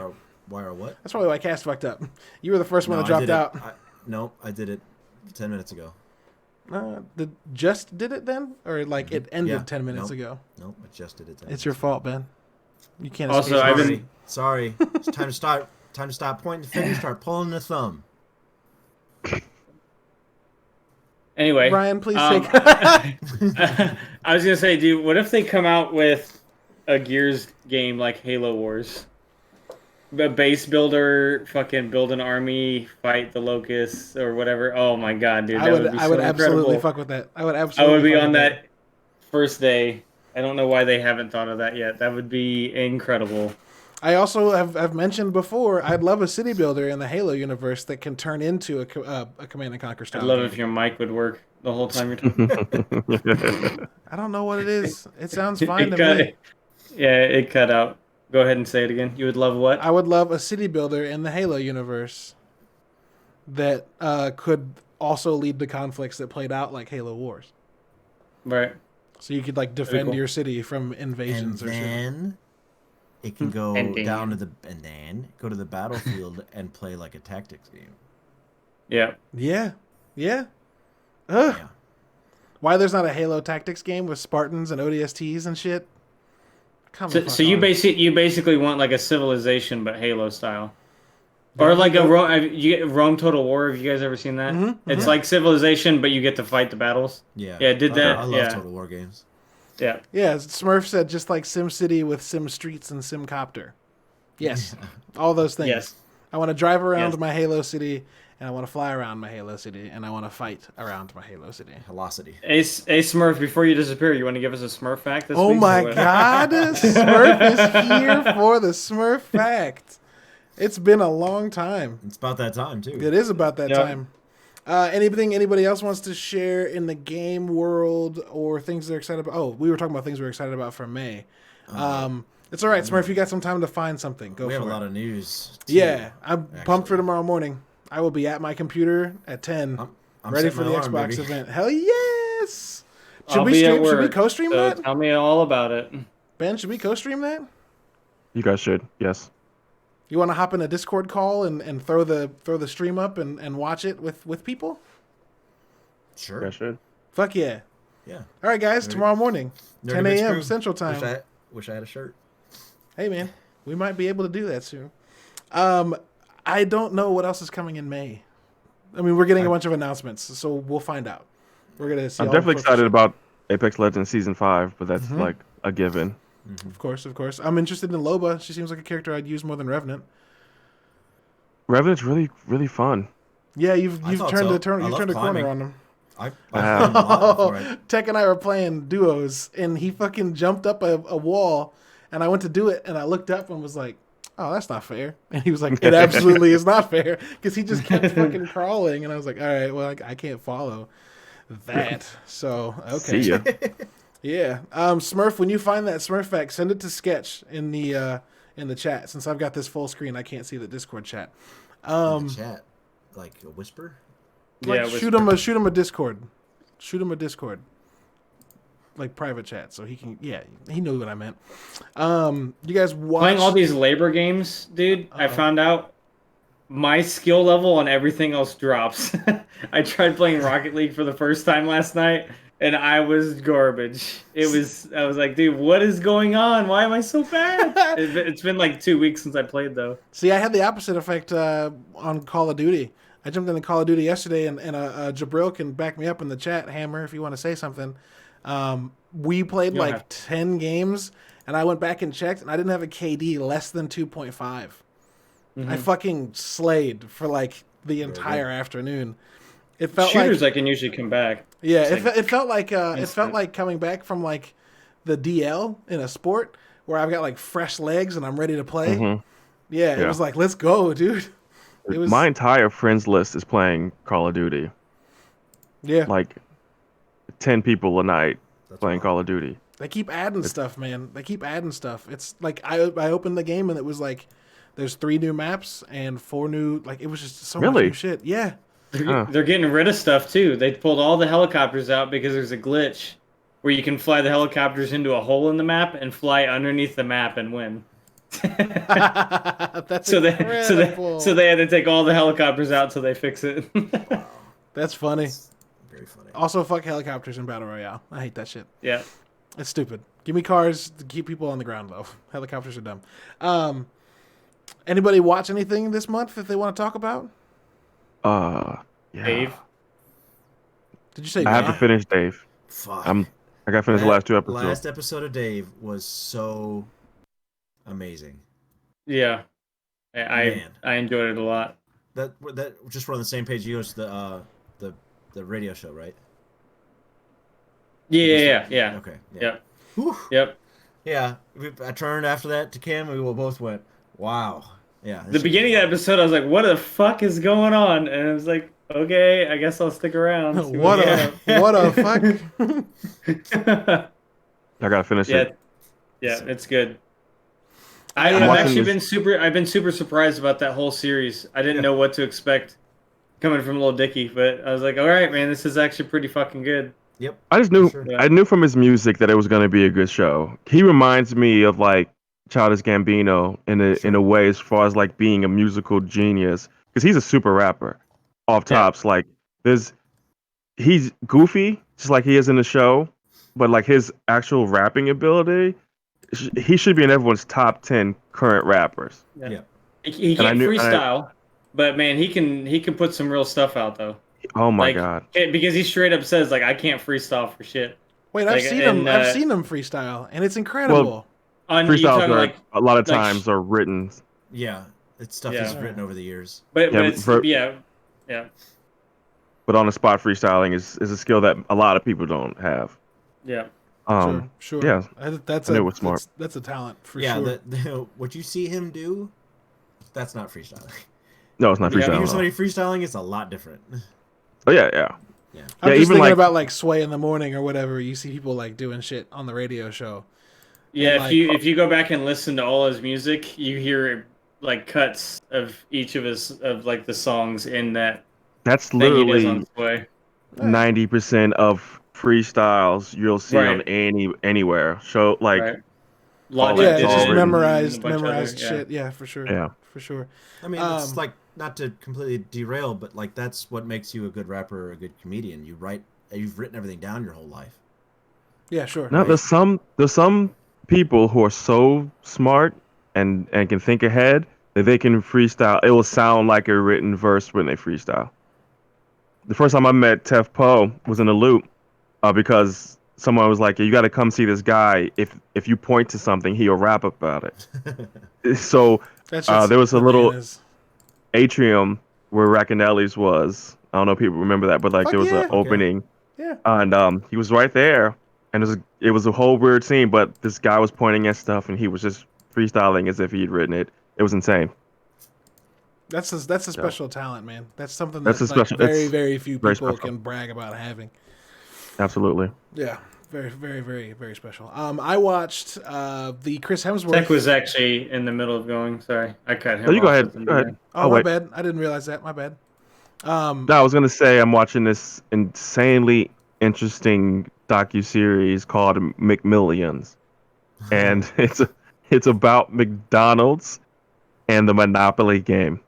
Why or what? That's probably why Cast fucked up. You were the first one that dropped out. I did it 10 minutes ago. Just did it then? Or, like, it ended 10 minutes ago? Nope, I just did it 10 It's your fault, Ben. You can't Also, escape. Sorry. It's time to stop pointing the finger, start pulling the thumb. Anyway, Ryan, please take. I was gonna say, dude, what if they come out with a Gears game like Halo Wars? The base builder, fucking build an army, fight the locusts or whatever. Oh my god, dude, I would absolutely fuck with that. I would be on that first day. I don't know why they haven't thought of that yet. That would be incredible. I also have mentioned before, I'd love a city builder in the Halo universe that can turn into a Command and Conquer style. I'd love if your mic would work the whole time you're talking. I don't know what it is. It sounds fine to me. Yeah, it cut out. Go ahead and say it again. You would love what? I would love a city builder in the Halo universe that could also lead to conflicts that played out like Halo Wars. Right. So you could, like, defend your city from invasions and or then it can go down to the battlefield and play like a tactics game. Yeah. Yeah. Yeah. Yeah. Why there's not a Halo Tactics game with Spartans and ODSTs and shit? So you basically want like a Civilization but Halo style, or like a Rome Total War. Have you guys ever seen that? Mm-hmm. It's like Civilization, but you get to fight the battles. Yeah, did that. I love Total War games. Yeah. Yeah, Smurf said just like SimCity with Sim Streets and SimCopter. Yes, all those things. Yes. I want to drive around my Halo city, and I want to fly around my Halo city, and I want to fight around my Halo city. Velocity. Hey Smurf, before you disappear, you want to give us a Smurf fact this week? Oh my god, Smurf is here for the Smurf fact. It's been a long time. It's about that time, too. It is about that time. Anything anybody else wants to share in the game world or things they're excited about? Oh, we were talking about things we were excited about for May. It's all right, Smurf. You got some time to find something. Go for it. We have a lot of news. Yeah, I'm pumped for tomorrow morning. I will be at my computer at 10, I'm ready for the Xbox event. Hell yes! Should we co-stream that? Tell me all about it. Ben, should we co-stream that? You guys should. Yes. You want to hop in a Discord call and throw the stream up and watch it with people? Sure. I should. Fuck yeah. Yeah. All right, guys. Nerdy- Tomorrow morning, Nerdy 10 Bits a.m. crew. Central Time. Wish I had a shirt. Hey, man, we might be able to do that soon. I don't know what else is coming in May. I mean, we're getting a bunch of announcements, so we'll find out. We're gonna see. I'm all the definitely first excited shit. about Apex Legends Season 5, but that's like a given. Of course. I'm interested in Loba. She seems like a character I'd use more than Revenant. Revenant's really, really fun. Yeah, you've I thought turned so. a I love corner climbing. on him. I climbed a lot before I... Tech and I were playing duos, and he fucking jumped up a wall, and I went to do it, and I looked up and was like, "Oh, that's not fair." And he was like, "It absolutely is not fair," because he just kept fucking crawling, and I was like, "All right, well, I can't follow that." So okay, See ya. yeah. Smurf, when you find that Smurf fact, send it to Sketch in the chat. Since I've got this full screen, I can't see the Discord chat. in the chat. Like a whisper? Like Yeah, shoot him a Discord. Shoot him a Discord. Like private chat, so he can. Yeah, he knew what I meant. You guys watch Playing all these labor games, dude. I found out my skill level on everything else drops. I tried playing Rocket League for the first time last night, and I was garbage. I was like, dude, what is going on? Why am I so bad? It's been like 2 weeks since I played though. See, I had the opposite effect on Call of Duty. I jumped into Call of Duty yesterday, and Jabril can back me up in the chat, Hammer, if you want to say something. We played You don't like have 10 games, and I went back and checked, and I didn't have a KD less than 2.5. I fucking slayed for like the entire afternoon. It felt Shooters like I can usually come back. yeah, It's like it felt like it felt instant. like coming back from like the DL in a sport where I've got like fresh legs and I'm ready to play. Yeah, it Yeah. was like, let's go, dude. It was My entire friends list is playing Call of Duty. yeah. Like 10 people a night That's playing wild. Call of Duty. They keep adding stuff, man. They keep adding stuff. It's like I opened the game and it was like there's 3 new maps and 4 new like it was just so much Really? new shit. Yeah. They're getting rid of stuff too. They pulled all the helicopters out because there's a glitch where you can fly the helicopters into a hole in the map and fly underneath the map and win. That's So incredible. they had to take all the helicopters out so they fix it. That's funny. Very funny. Also, fuck helicopters in Battle Royale. I hate that shit. Yeah. It's stupid. Give me cars to keep people on the ground low. Helicopters are dumb. Anybody watch anything this month that they want to talk about? Yeah. Dave. Did you say I haven't Matt? finished Dave. Fuck. I got to finish the last 2 episodes. Last episode of Dave was so amazing. Yeah. I Man. I enjoyed it a lot. That just we're on the same page. You host the radio show, right? Yeah. Okay. Yeah. Yep. Whew. Yep. Yeah. I turned after that to Cam, and we both went, "Wow." Yeah. The beginning of the episode, I was like, "What the fuck is going on?" And it was like, "Okay, I guess I'll stick around." see What what's a fuck. up. I got to finish Yeah, it. yeah, it's good. I'm I've watching actually this- been super surprised about that whole series. I didn't know what to expect coming from Lil Dicky, but I was like, all right, man, this is actually pretty fucking good. Yep. I just knew Sure. I knew from his music that it was going to be a good show. He reminds me of like Childish Gambino in a way as far as like being a musical genius because he's a super rapper. Off Yeah. tops, like he's goofy just like he is in the show, but like his actual rapping ability, he should be in everyone's top 10 current rappers. Yeah. He And I can't knew- freestyle, but man, he can put some real stuff out though. Oh my Like, god! because he straight up says like, I can't freestyle for shit. Wait, I've Like, seen him. and, I've seen him freestyle, and it's incredible. On you Freestyles talking are like, a lot of like times are written. Yeah. It's stuff Yeah. he's written over the years. but Yeah, it's ver- yeah. But on the spot freestyling is a skill that a lot of people don't have. Yeah. Sure. yeah. That's I knew a it was smart. That's a talent for Yeah. sure. What you see him do, that's not freestyling. No, it's not Yeah, If you freestyling. hear at all. somebody freestyling, it's a lot different. Oh yeah. Yeah. I'm Yeah, just even thinking like- about like Sway in the morning or whatever. You see people like doing shit on the radio show. Yeah, And, if you go back and listen to all his music, you hear like cuts of each of like the songs in that That's thing he does literally on Sway. 90% of freestyles you'll see on Right. anywhere. So like Right. all Logic that Yeah, it's it's all just written. memorized and a bunch of other- shit. Yeah, for sure. Yeah. For sure. I mean, it's Um, like not to completely derail, but like that's what makes you a good rapper or a good comedian. You've written everything down your whole life. Yeah, sure. No, there's some people who are so smart and can think ahead that they can freestyle. It will sound like a written verse when they freestyle. The first time I met Tef Poe was in a loop because someone was like, "You got to come see this guy. If you point to something, he'll rap about it." So That's just there was a little bananas. atrium where Racanelli's was. I don't know if people remember that, but like Fuck there was an yeah. opening, Yeah. and he was right there, and it was a whole weird scene. But this guy was pointing at stuff, and he was just freestyling as if he'd written it. It was insane. That's a special talent, man. That's something That's that a like special. very, It's very few very people special. can brag about having. Absolutely. Yeah. Very, very, very, very special. I watched the Chris Hemsworth. Tech was actually in the middle of going. Sorry, I cut him So you go off ahead. with the Go ahead. beginning. Oh, my wait. bad. I didn't realize that. My bad. No, I was gonna say I'm watching this insanely interesting docu-series called McMillions, and it's about McDonald's and the Monopoly game.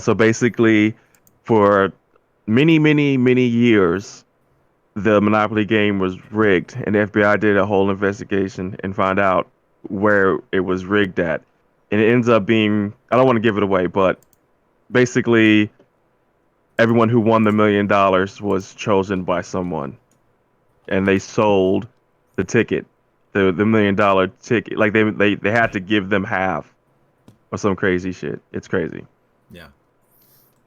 So basically, for many, many, many years, the Monopoly game was rigged, and the FBI did a whole investigation and found out where it was rigged at. And it ends up being, I don't want to give it away, but basically, everyone who won the $1 million was chosen by someone, and they sold the ticket, the $1 million ticket. Like they had to give them half or some crazy shit. It's crazy. Yeah.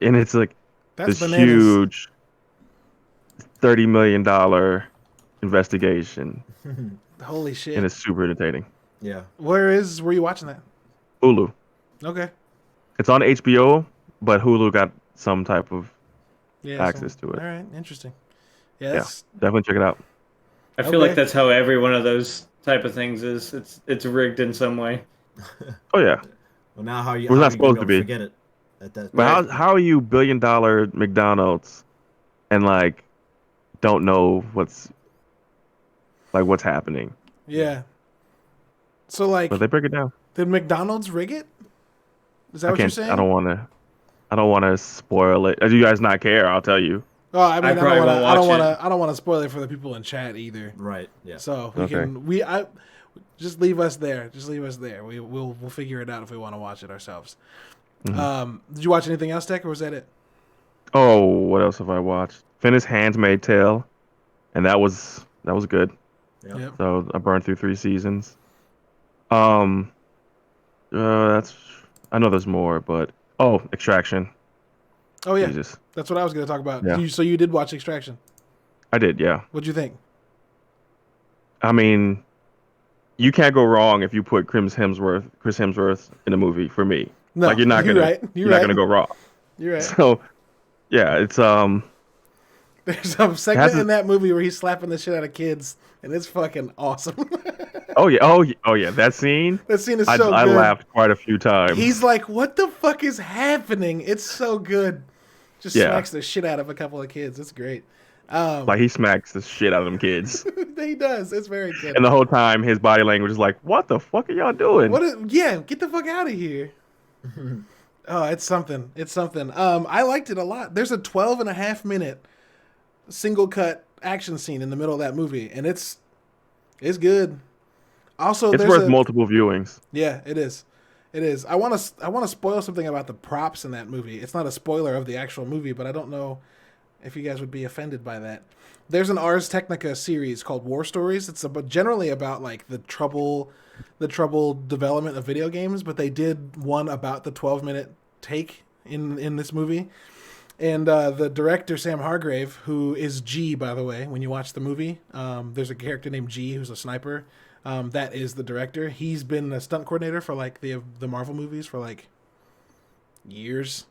And it's like That's this bananas. huge $30 million investigation, Holy shit. and it's super entertaining. Yeah. Were you watching that? Hulu. Okay. It's on HBO, but Hulu got some type of Yeah. access to it. All right. Interesting. Yeah. Yeah, That's, definitely check it out. I feel Okay. like that's how every one of those type of things is. It's rigged in some way. Oh yeah, Well, now how are you? It was How not are you gonna supposed to be able be. to forget it? At that. but Right. how are you $1 billion McDonald's and like don't know what's happening? yeah. So like, But they break it down. did McDonald's rig it? Is that I what you're can't. saying? I don't want to. I don't want to spoil it. If you guys not care, I'll tell you. Oh, I mean, I probably don't want won't to. I don't watch want it. to. I don't want to spoil it for the people in chat either. Right. Yeah. So we Okay. can. I just leave us there. Just leave us there. We'll figure it out if we want to watch it ourselves. Mhm. Did you watch anything else, Tech, or was that it? Oh, what else have I watched? Finished Handmaid's Tale, and that was good. Yep. Yep. So I burned through 3 seasons. That's. I know there's more, but Extraction. Oh yeah, Jesus, that's what I was going to talk about. Yeah. So you did watch Extraction. I did. Yeah. What'd you think? I mean, you can't go wrong if you put Chris Hemsworth in a movie. For me, No, like you're not right. you're not gonna go wrong. You're right. So, yeah, it's There's some It segment has in that movie where he's slapping the shit out of kids, and it's fucking awesome. oh yeah, that scene. That scene is I so good. laughed quite a few times. He's like, "What the fuck is happening?" It's so good. Just Yeah. smacks the shit out of a couple of kids. It's great. Like he smacks the shit out of them kids, He does. It's very good. and the whole time his body language is like, "What the fuck are y'all doing?" Yeah, get the fuck out of here. Oh, it's something. It's something. I liked it a lot. There's a 12.5 minute single cut action scene in the middle of that movie, and it's good. Also, It's there's worth multiple viewings. Yeah, it is. It is. I want to spoil something about the props in that movie. It's not a spoiler of the actual movie, but I don't know if you guys would be offended by that. There's an Ars Technica series called War Stories. It's generally about like the troubled development of video games, but they did one about the 12-minute take in this movie. And the director, Sam Hargrave, who is G, by the way, when you watch the movie, there's a character named G who's a sniper. That is the director. He's been a stunt coordinator for like the Marvel movies for like years.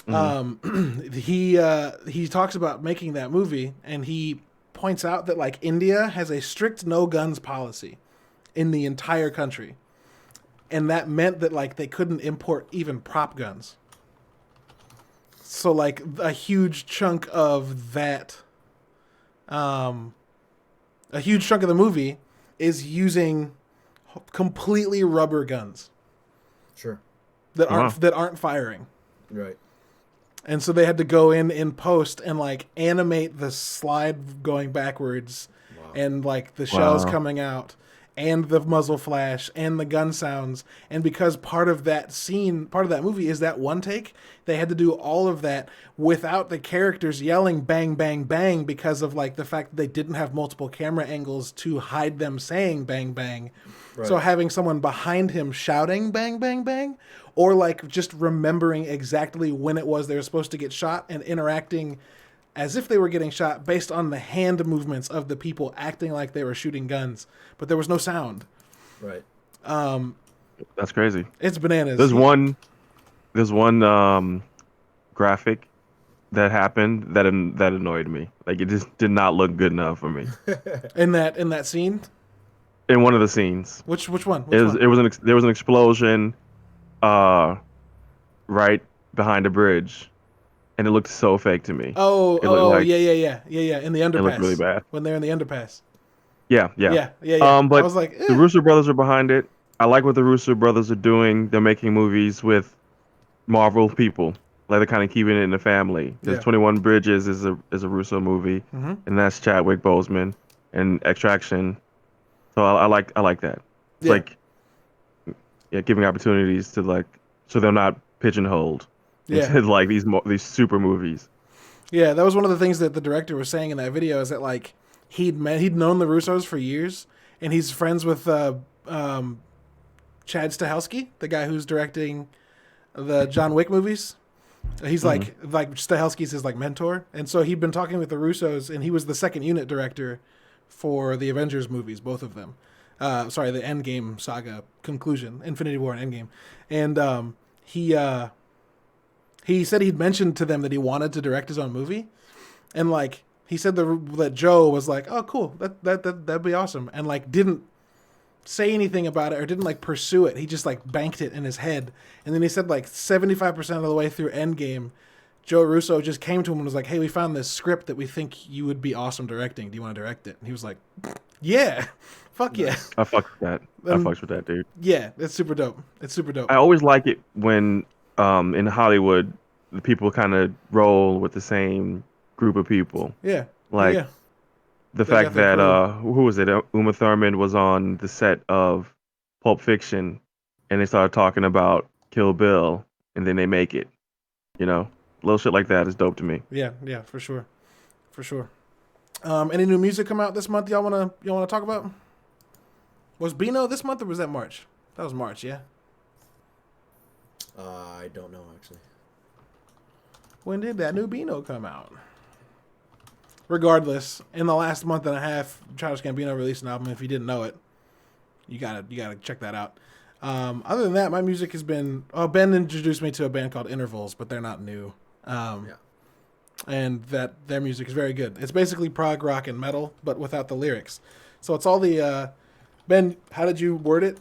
He talks about making that movie, and he points out that like India has a strict no guns policy in the entire country, and that meant that like they couldn't import even prop guns. So like a huge chunk of that, a huge chunk of the movie is using completely rubber guns Sure. that Wow. aren't firing. Right. And so they had to go in post and like animate the slide going backwards Wow. and like the shells Wow. coming out and the muzzle flash and the gun sounds. And because part of that scene, part of that movie is that one take, they had to do all of that without the characters yelling bang, bang, bang because of like the fact that they didn't have multiple camera angles to hide them saying bang, bang. Right. So having someone behind him shouting bang, bang, bang, or like just remembering exactly when it was they were supposed to get shot and interacting as if they were getting shot based on the hand movements of the people acting like they were shooting guns, but there was no sound. Right. That's crazy. It's bananas. There's one graphic that happened that annoyed me. Like it just did not look good enough for me. in that scene. In one of the scenes, Which one? there was an explosion, right behind a bridge, and it looked so fake to me. It looked like, yeah. In the underpass. It looked really bad. When they're in the underpass. Yeah. I But was like, the Russo brothers are behind it. I like what the Russo brothers are doing. They're making movies with Marvel people. Like they're kind of keeping it in the family. There's 21 Bridges is a Russo movie, and that's Chadwick Boseman and Extraction. So I like that. It's like giving opportunities to like so they're not pigeonholed into like these super movies. Yeah, that was one of the things that the director was saying in that video is that like he'd known the Russos for years, and he's friends with Chad Stahelski, the guy who's directing the John Wick movies. He's like Stahelski's his like mentor, and so he'd been talking with the Russos, and he was the second unit director for the Avengers movies, both of them. The Endgame saga conclusion, Infinity War and Endgame, and he said he'd mentioned to them that he wanted to direct his own movie, and like he said that Joe was like, "Oh, cool, that'd be awesome," and like didn't say anything about it or didn't like pursue it. He just like banked it in his head, and then he said like 75% of the way through Endgame, Joe Russo just came to him and was like, "Hey, we found this script that we think you would be awesome directing. Do you want to direct it?" And he was like, "Yeah, fuck yeah." I fucks with that. I fucks with that, dude. Yeah, it's super dope. I always like it when in Hollywood the people kind of roll with the same group of people. Yeah. Like yeah. the They fact got their that crew. who was it? Uma Thurman was on the set of Pulp Fiction, and they started talking about Kill Bill, and then they make it. You know, little shit like that is dope to me. Yeah, for sure. Any new music come out this month y'all wanna talk about? Was Beano this month or was that March? That was March, yeah. I don't know actually. When did that new Beano come out? Regardless, in the last month and a half, Childish Gambino released an album. If you didn't know it, you gotta check that out. Other than that, my music has been. Oh, Ben introduced me to a band called Intervals, but they're not new. And that their music is very good. It's basically prog rock and metal, but without the lyrics. So it's all the. Ben, how did you word it?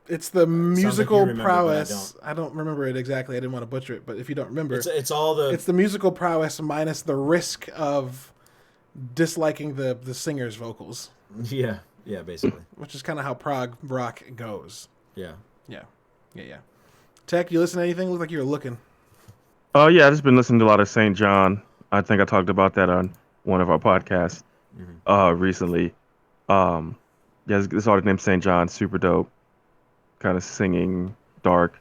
It's the musical like you remember, prowess. I don't remember it exactly. I didn't want to butcher it, but if you don't remember, it's all the. It's the musical prowess minus the risk of disliking the singer's vocals. Yeah, basically. Which is kind of how prog rock goes. Yeah. Tech, you listen to anything? Look like you were looking. Oh yeah, I've just been listening to a lot of St. John. I think I talked about that on one of our podcasts recently. This artist named St. John, super dope. Kind of singing, dark.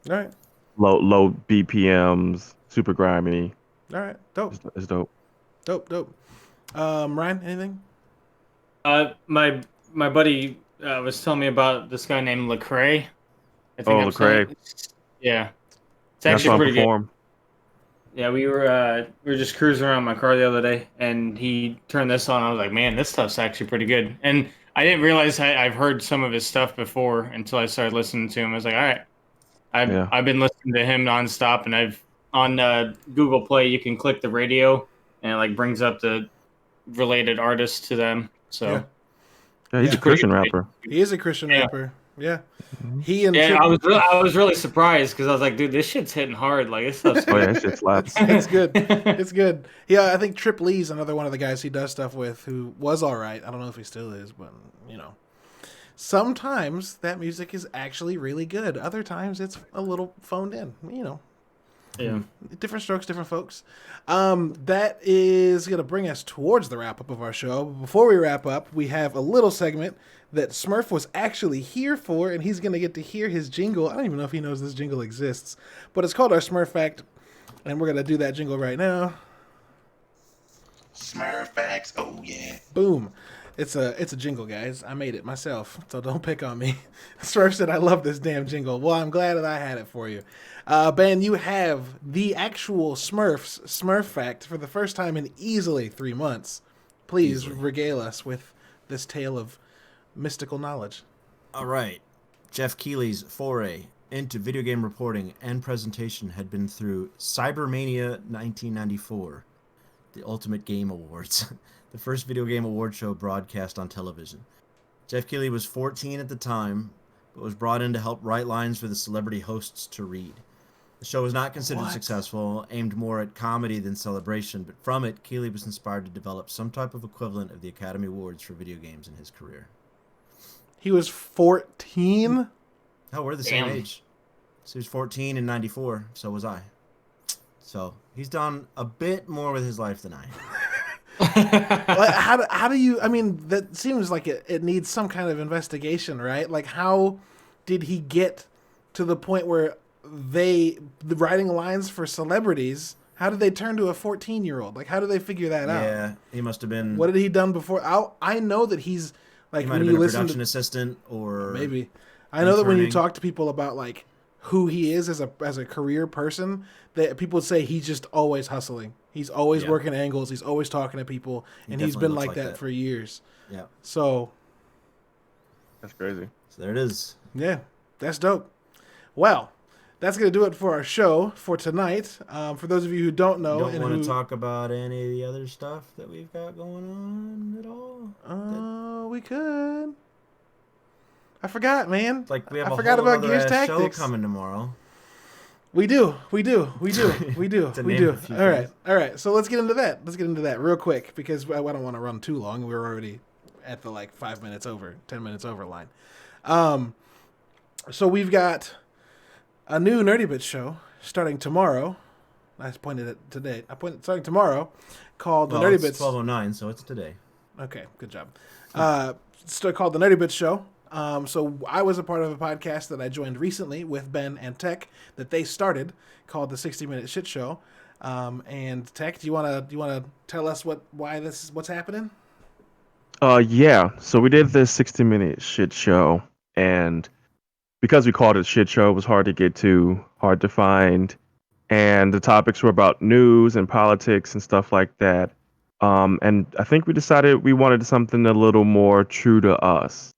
All right. Low BPMs, super grimy. All right. Dope. It's dope. Dope. Ryan, anything? My buddy was telling me about this guy named Lecrae. Lecrae. Yeah, it's That's actually pretty perform. good. Yeah, we were just cruising around my car the other day, and he turned this on. I was like, man, this stuff's actually pretty good. And I didn't realize I've heard some of his stuff before until I started listening to him. I was like, all right, I've been listening to him nonstop, and I've on Google Play you can click the radio, and it like brings up the related artists to them. So he's a Christian rapper. He is a Christian rapper. Yeah. He and I was really surprised because I was like, dude, this shit's hitting hard. Like this stuff's Oh yeah, that shit slaps. It's good. It's good. Yeah, I think Trip Lee's another one of the guys he does stuff with who was all right. I don't know if he still is, but you know. sometimes that music is actually really good. Other times it's a little phoned in. Yeah. Different strokes, different folks. That is going to bring us towards the wrap up of our show. But before we wrap up, we have a little segment that Smurf was actually here for, and he's going to get to hear his jingle. I don't even know if he knows this jingle exists, but it's called our Smurf Fact, and we're going to do that jingle right now. Smurf Facts, oh yeah. Boom. It's a jingle, guys. I made it myself, so don't pick on me. Smurf said, I love this damn jingle. Well, I'm glad that I had it for you. Ben, you have the actual Smurf's Smurf Fact for the first time in easily 3 months. Please regale us with this tale of mystical knowledge. All right. Geoff Keighley's foray into video game reporting and presentation had been through Cybermania 1994, the Ultimate Game Awards, the first video game award show broadcast on television. Geoff Keighley was 14 at the time, but was brought in to help write lines for the celebrity hosts to read. The show was not considered successful, aimed more at comedy than celebration, but from it, Keighley was inspired to develop some type of equivalent of the Academy Awards for video games in his career. He was 14? Oh, we're the same age. So he was 14 in 94, so was I. So he's done a bit more with his life than I have. How do you, I mean, that seems like it needs some kind of investigation, right? Like, how did he get to the point where the writing lines for celebrities, how did they turn to a 14-year-old? Like, how do they figure that out? Yeah, he must have been... What had he done before? I know that he's, like, he might have been a production assistant or... Maybe. I know that when you talk to people about, like, who he is as a career person, that people say he's just always hustling. He's always working angles. He's always talking to people, and he's been like that for years. Yeah. So that's crazy. So there it is. Yeah, that's dope. Well, that's gonna do it for our show for tonight. For those of you who don't know, you don't want to talk about any of the other stuff that we've got going on at all. We could. I forgot, man. Like we have I forgot about Gears Tactics show coming tomorrow. We do. All right. So let's get into that real quick because I don't want to run too long. We're already at the 10 minutes over line. So we've got a new Nerdy Bits show starting tomorrow. I pointed it today. Starting tomorrow, called the Nerdy Bits. 12:09, so it's today. Okay, good job. Called the Nerdy Bits Show. So I was a part of a podcast that I joined recently with Ben and Tech that they started called the 60-Minute Shit Show. And Tech, do you want to tell us what's happening? Yeah. So we did this 60-minute shit show, and because we called it a shit show, it was hard to get to, hard to find, and the topics were about news and politics and stuff like that. And I think we decided we wanted something a little more true to us.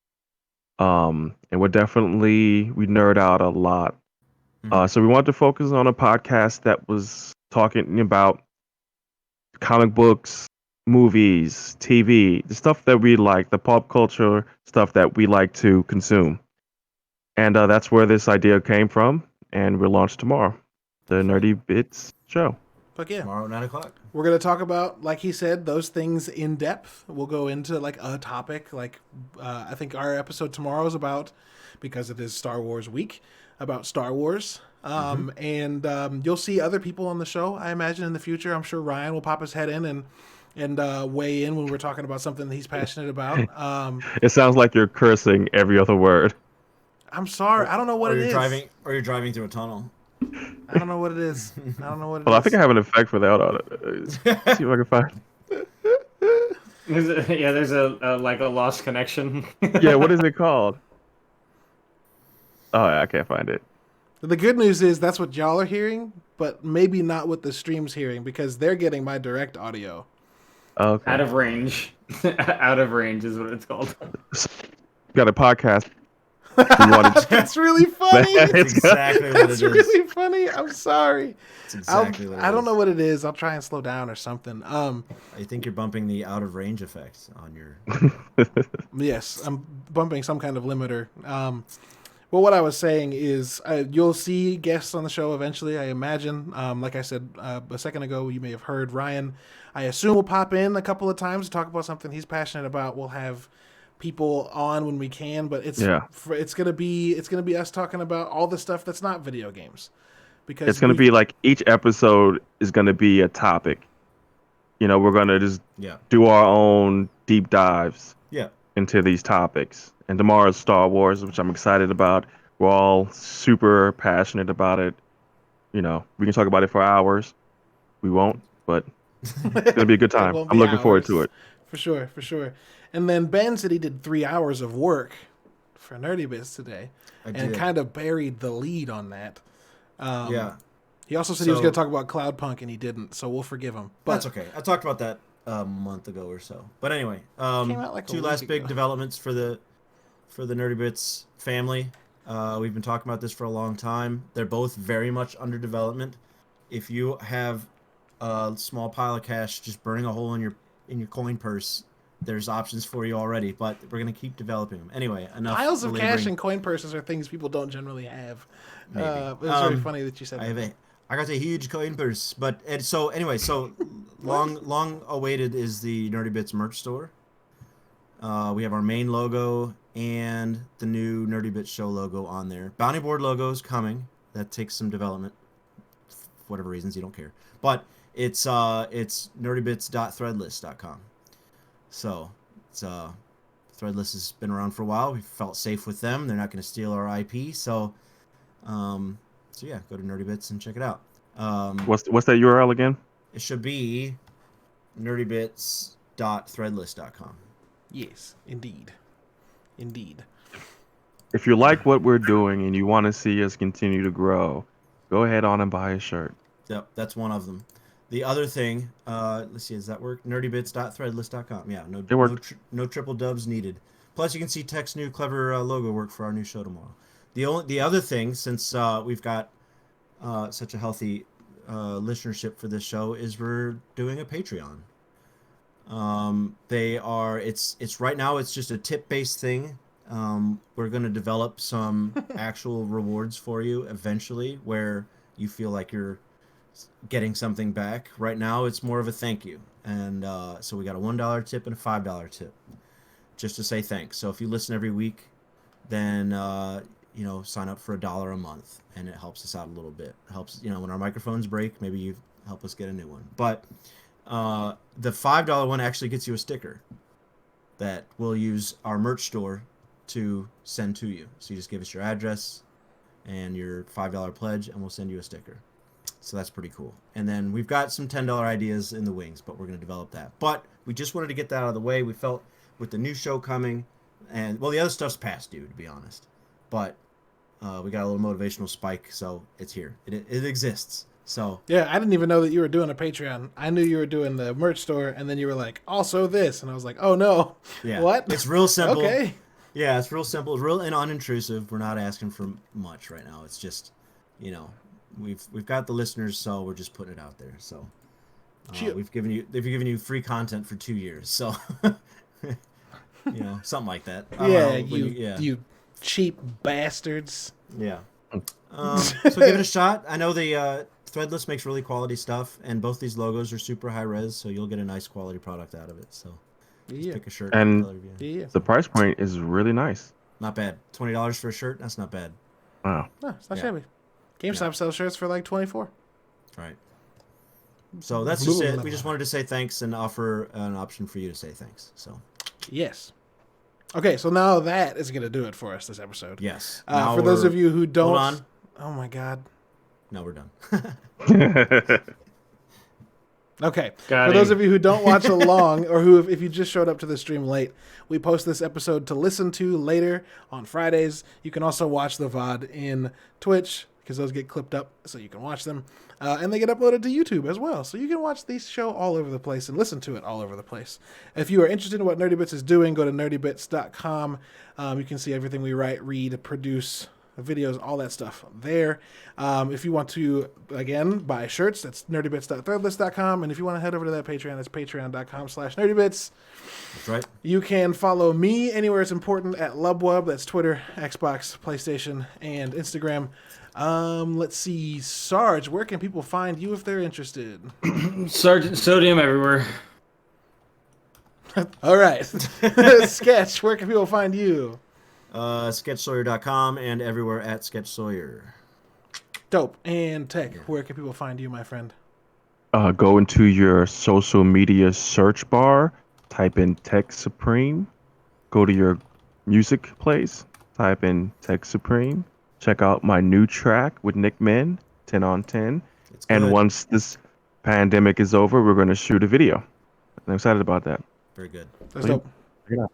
And we nerd out a lot. So we wanted to focus on a podcast that was talking about comic books, movies, TV, the stuff that we like, the pop culture stuff that we like to consume. And that's where this idea came from, and we're launched tomorrow, the Nerdy Bits show. Fuck yeah. Tomorrow at 9:00. We're going to talk about, like he said, those things in depth. We'll go into a topic. I think our episode tomorrow is about, because it is Star Wars week, about Star Wars. And you'll see other people on the show, I imagine, in the future. I'm sure Ryan will pop his head in and weigh in when we're talking about something that he's passionate about. It sounds like you're cursing every other word. I'm sorry. I don't know what it is. Or you're driving through a tunnel. I don't know what it is. Well, I think I have an effect for that. See if I can find. There's a lost connection. Yeah, what is it called? Oh, I can't find it. The good news is that's what y'all are hearing, but maybe not what the stream's hearing because they're getting my direct audio. Okay. Out of range. Out of range is what it's called. Got a podcast. That's really funny. That's exactly what it is. That's really funny. I'm sorry. That's exactly what it is. I don't know what it is. I'll try and slow down or something. I think you're bumping the out of range effect on your. Yes, I'm bumping some kind of limiter. Well, what I was saying is you'll see guests on the show eventually, I imagine. Like I said a second ago, you may have heard Ryan. I assume will pop in a couple of times to talk about something he's passionate about. We'll have people on when we can, but it's Yeah. it's gonna be us talking about all the stuff that's not video games, because It's going to be like each episode is going to be a topic. We're going to just Yeah. do our own deep dives Yeah. into these topics. And tomorrow's Star Wars, which I'm excited about. We're all super passionate about it. We can talk about it for hours. We won't, but it's going to be a good It time. won't I'm be looking forward to hours. it. For sure. And then Ben said he did 3 hours of work for Nerdy Bits today, I and did. kind of buried the lead on that. Yeah. He also said he was So- going to talk about Cloudpunk, and he didn't, so we'll forgive him. But That's okay. I talked about that a month ago or so. But anyway, Came out like a two week last big ago. developments for the Nerdy Bits family. We've been talking about this for a long time. They're both very much under development. If you have a small pile of cash just burning a hole in your coin purse, there's options for you already, but we're going to keep developing them. Anyway, enough piles of cash belaboring. and coin purses are things people don't generally have. Maybe. It was very funny that you said that. I got a huge coin purse, but so long awaited is the Nerdy Bits merch store. We have our main logo and the new Nerdy Bits show logo on there. Bounty board logo is coming. That takes some development, for whatever reasons you don't care. But it's nerdybits.threadless.com. So it's Threadless has been around for a while. We felt safe with them. They're not going to steal our IP. So yeah, go to Nerdy Bits and check it out. What's that URL again? It should be nerdybits.threadless.com. Yes, indeed. If you like what we're doing and you want to see us continue to grow, go ahead on and buy a shirt. Yep, that's one of them. The other thing, let's see, does that work? nerdybits.threadless.com. Yeah, no triple dubs needed. Plus, you can see Tech's new clever logo work for our new show tomorrow. The other thing, since we've got such a healthy listenership for this show, is we're doing a Patreon. It's right now it's just a tip-based thing. We're going to develop some actual rewards for you eventually, where you feel like you're getting something back. Right now, it's more of a thank you, and so we got a $1 tip and a $5 tip, just to say thanks. So if you listen every week, then sign up for $1 a month, and it helps us out a little bit. It helps, when our microphones break, maybe you help us get a new one. But the $5 one actually gets you a sticker that we'll use our merch store to send to you. So you just give us your address and your $5 pledge, and we'll send you a sticker. So that's pretty cool. And then we've got some $10 ideas in the wings, but we're going to develop that. But we just wanted to get that out of the way. We felt with the new show coming, and well, the other stuff's past due, to be honest. But we got a little motivational spike, so it's here. It exists. So Yeah, I didn't even know that you were doing a Patreon. I knew you were doing the merch store, and then you were like, also this, and I was like, oh no, yeah, what? It's real simple. Okay. Yeah, it's real simple. It's real and unintrusive. We're not asking for much right now. It's just, we've got the listeners, so we're just putting it out there. So they've given you free content for 2 years. So something like that. I don't know, you cheap bastards. Yeah. So give it a shot. I know the Threadless makes really quality stuff, and both these logos are super high res, so you'll get a nice quality product out of it. So just Yeah. pick a shirt. And- color you- Yeah. The price point is really nice. Not bad. $20 for a shirt. That's not bad. Wow. No, it's not Yeah. shabby. GameStop sells shirts for like 24. Right. So that's just it. We just wanted to say thanks and offer an option for you to say thanks. So Yes. Okay, so now that is going to do it for us this episode. yes. For those of you who don't... Hold on. Oh my god. No, we're done. Okay. Got For those him. of you who don't watch along, or who, if you just showed up to the stream late, we post this episode to listen to later on Fridays. You can also watch the VOD in Twitch, because those get clipped up so you can watch them. And they get uploaded to YouTube as well. So you can watch this show all over the place and listen to it all over the place. If you are interested in what Nerdy Bits is doing, go to nerdybits.com. You can see everything we write, read, produce, videos, all that stuff there. If you want to, again, buy shirts, that's nerdybits.threadless.com. And if you want to head over to that Patreon, that's patreon.com/nerdybits. That's right. You can follow me anywhere it's important at Lubwub. That's Twitter, Xbox, PlayStation, and Instagram. Let's see. Sarge, where can people find you if they're interested? Sergeant Sodium everywhere. All right. Sketch, where can people find you? SketchSawyer.com and everywhere at SketchSawyer. Dope. And Tech, where can people find you, my friend? Go into your social media search bar, type in Tech Supreme, go to your music place, type in Tech Supreme, check out my new track with Nick Min, 10 on 10. It's And good. once this pandemic is over, we're going to shoot a video. I'm excited about that. Very good. That's dope. Yeah.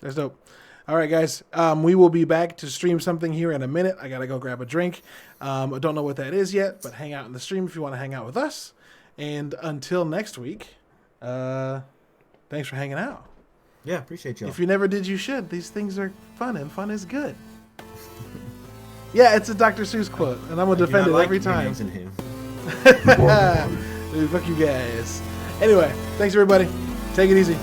That's dope. All right, guys. We will be back to stream something here in a minute. I got to go grab a drink. I don't know what that is yet, but hang out in the stream if you want to hang out with us. And until next week, thanks for hanging out. Yeah, appreciate y'all. If you never did, you should. These things are fun, and fun is good. Yeah, it's a Dr. Seuss quote, and I'm going to defend it every time. Him. Dude, fuck you guys. Anyway, thanks, everybody. Take it easy.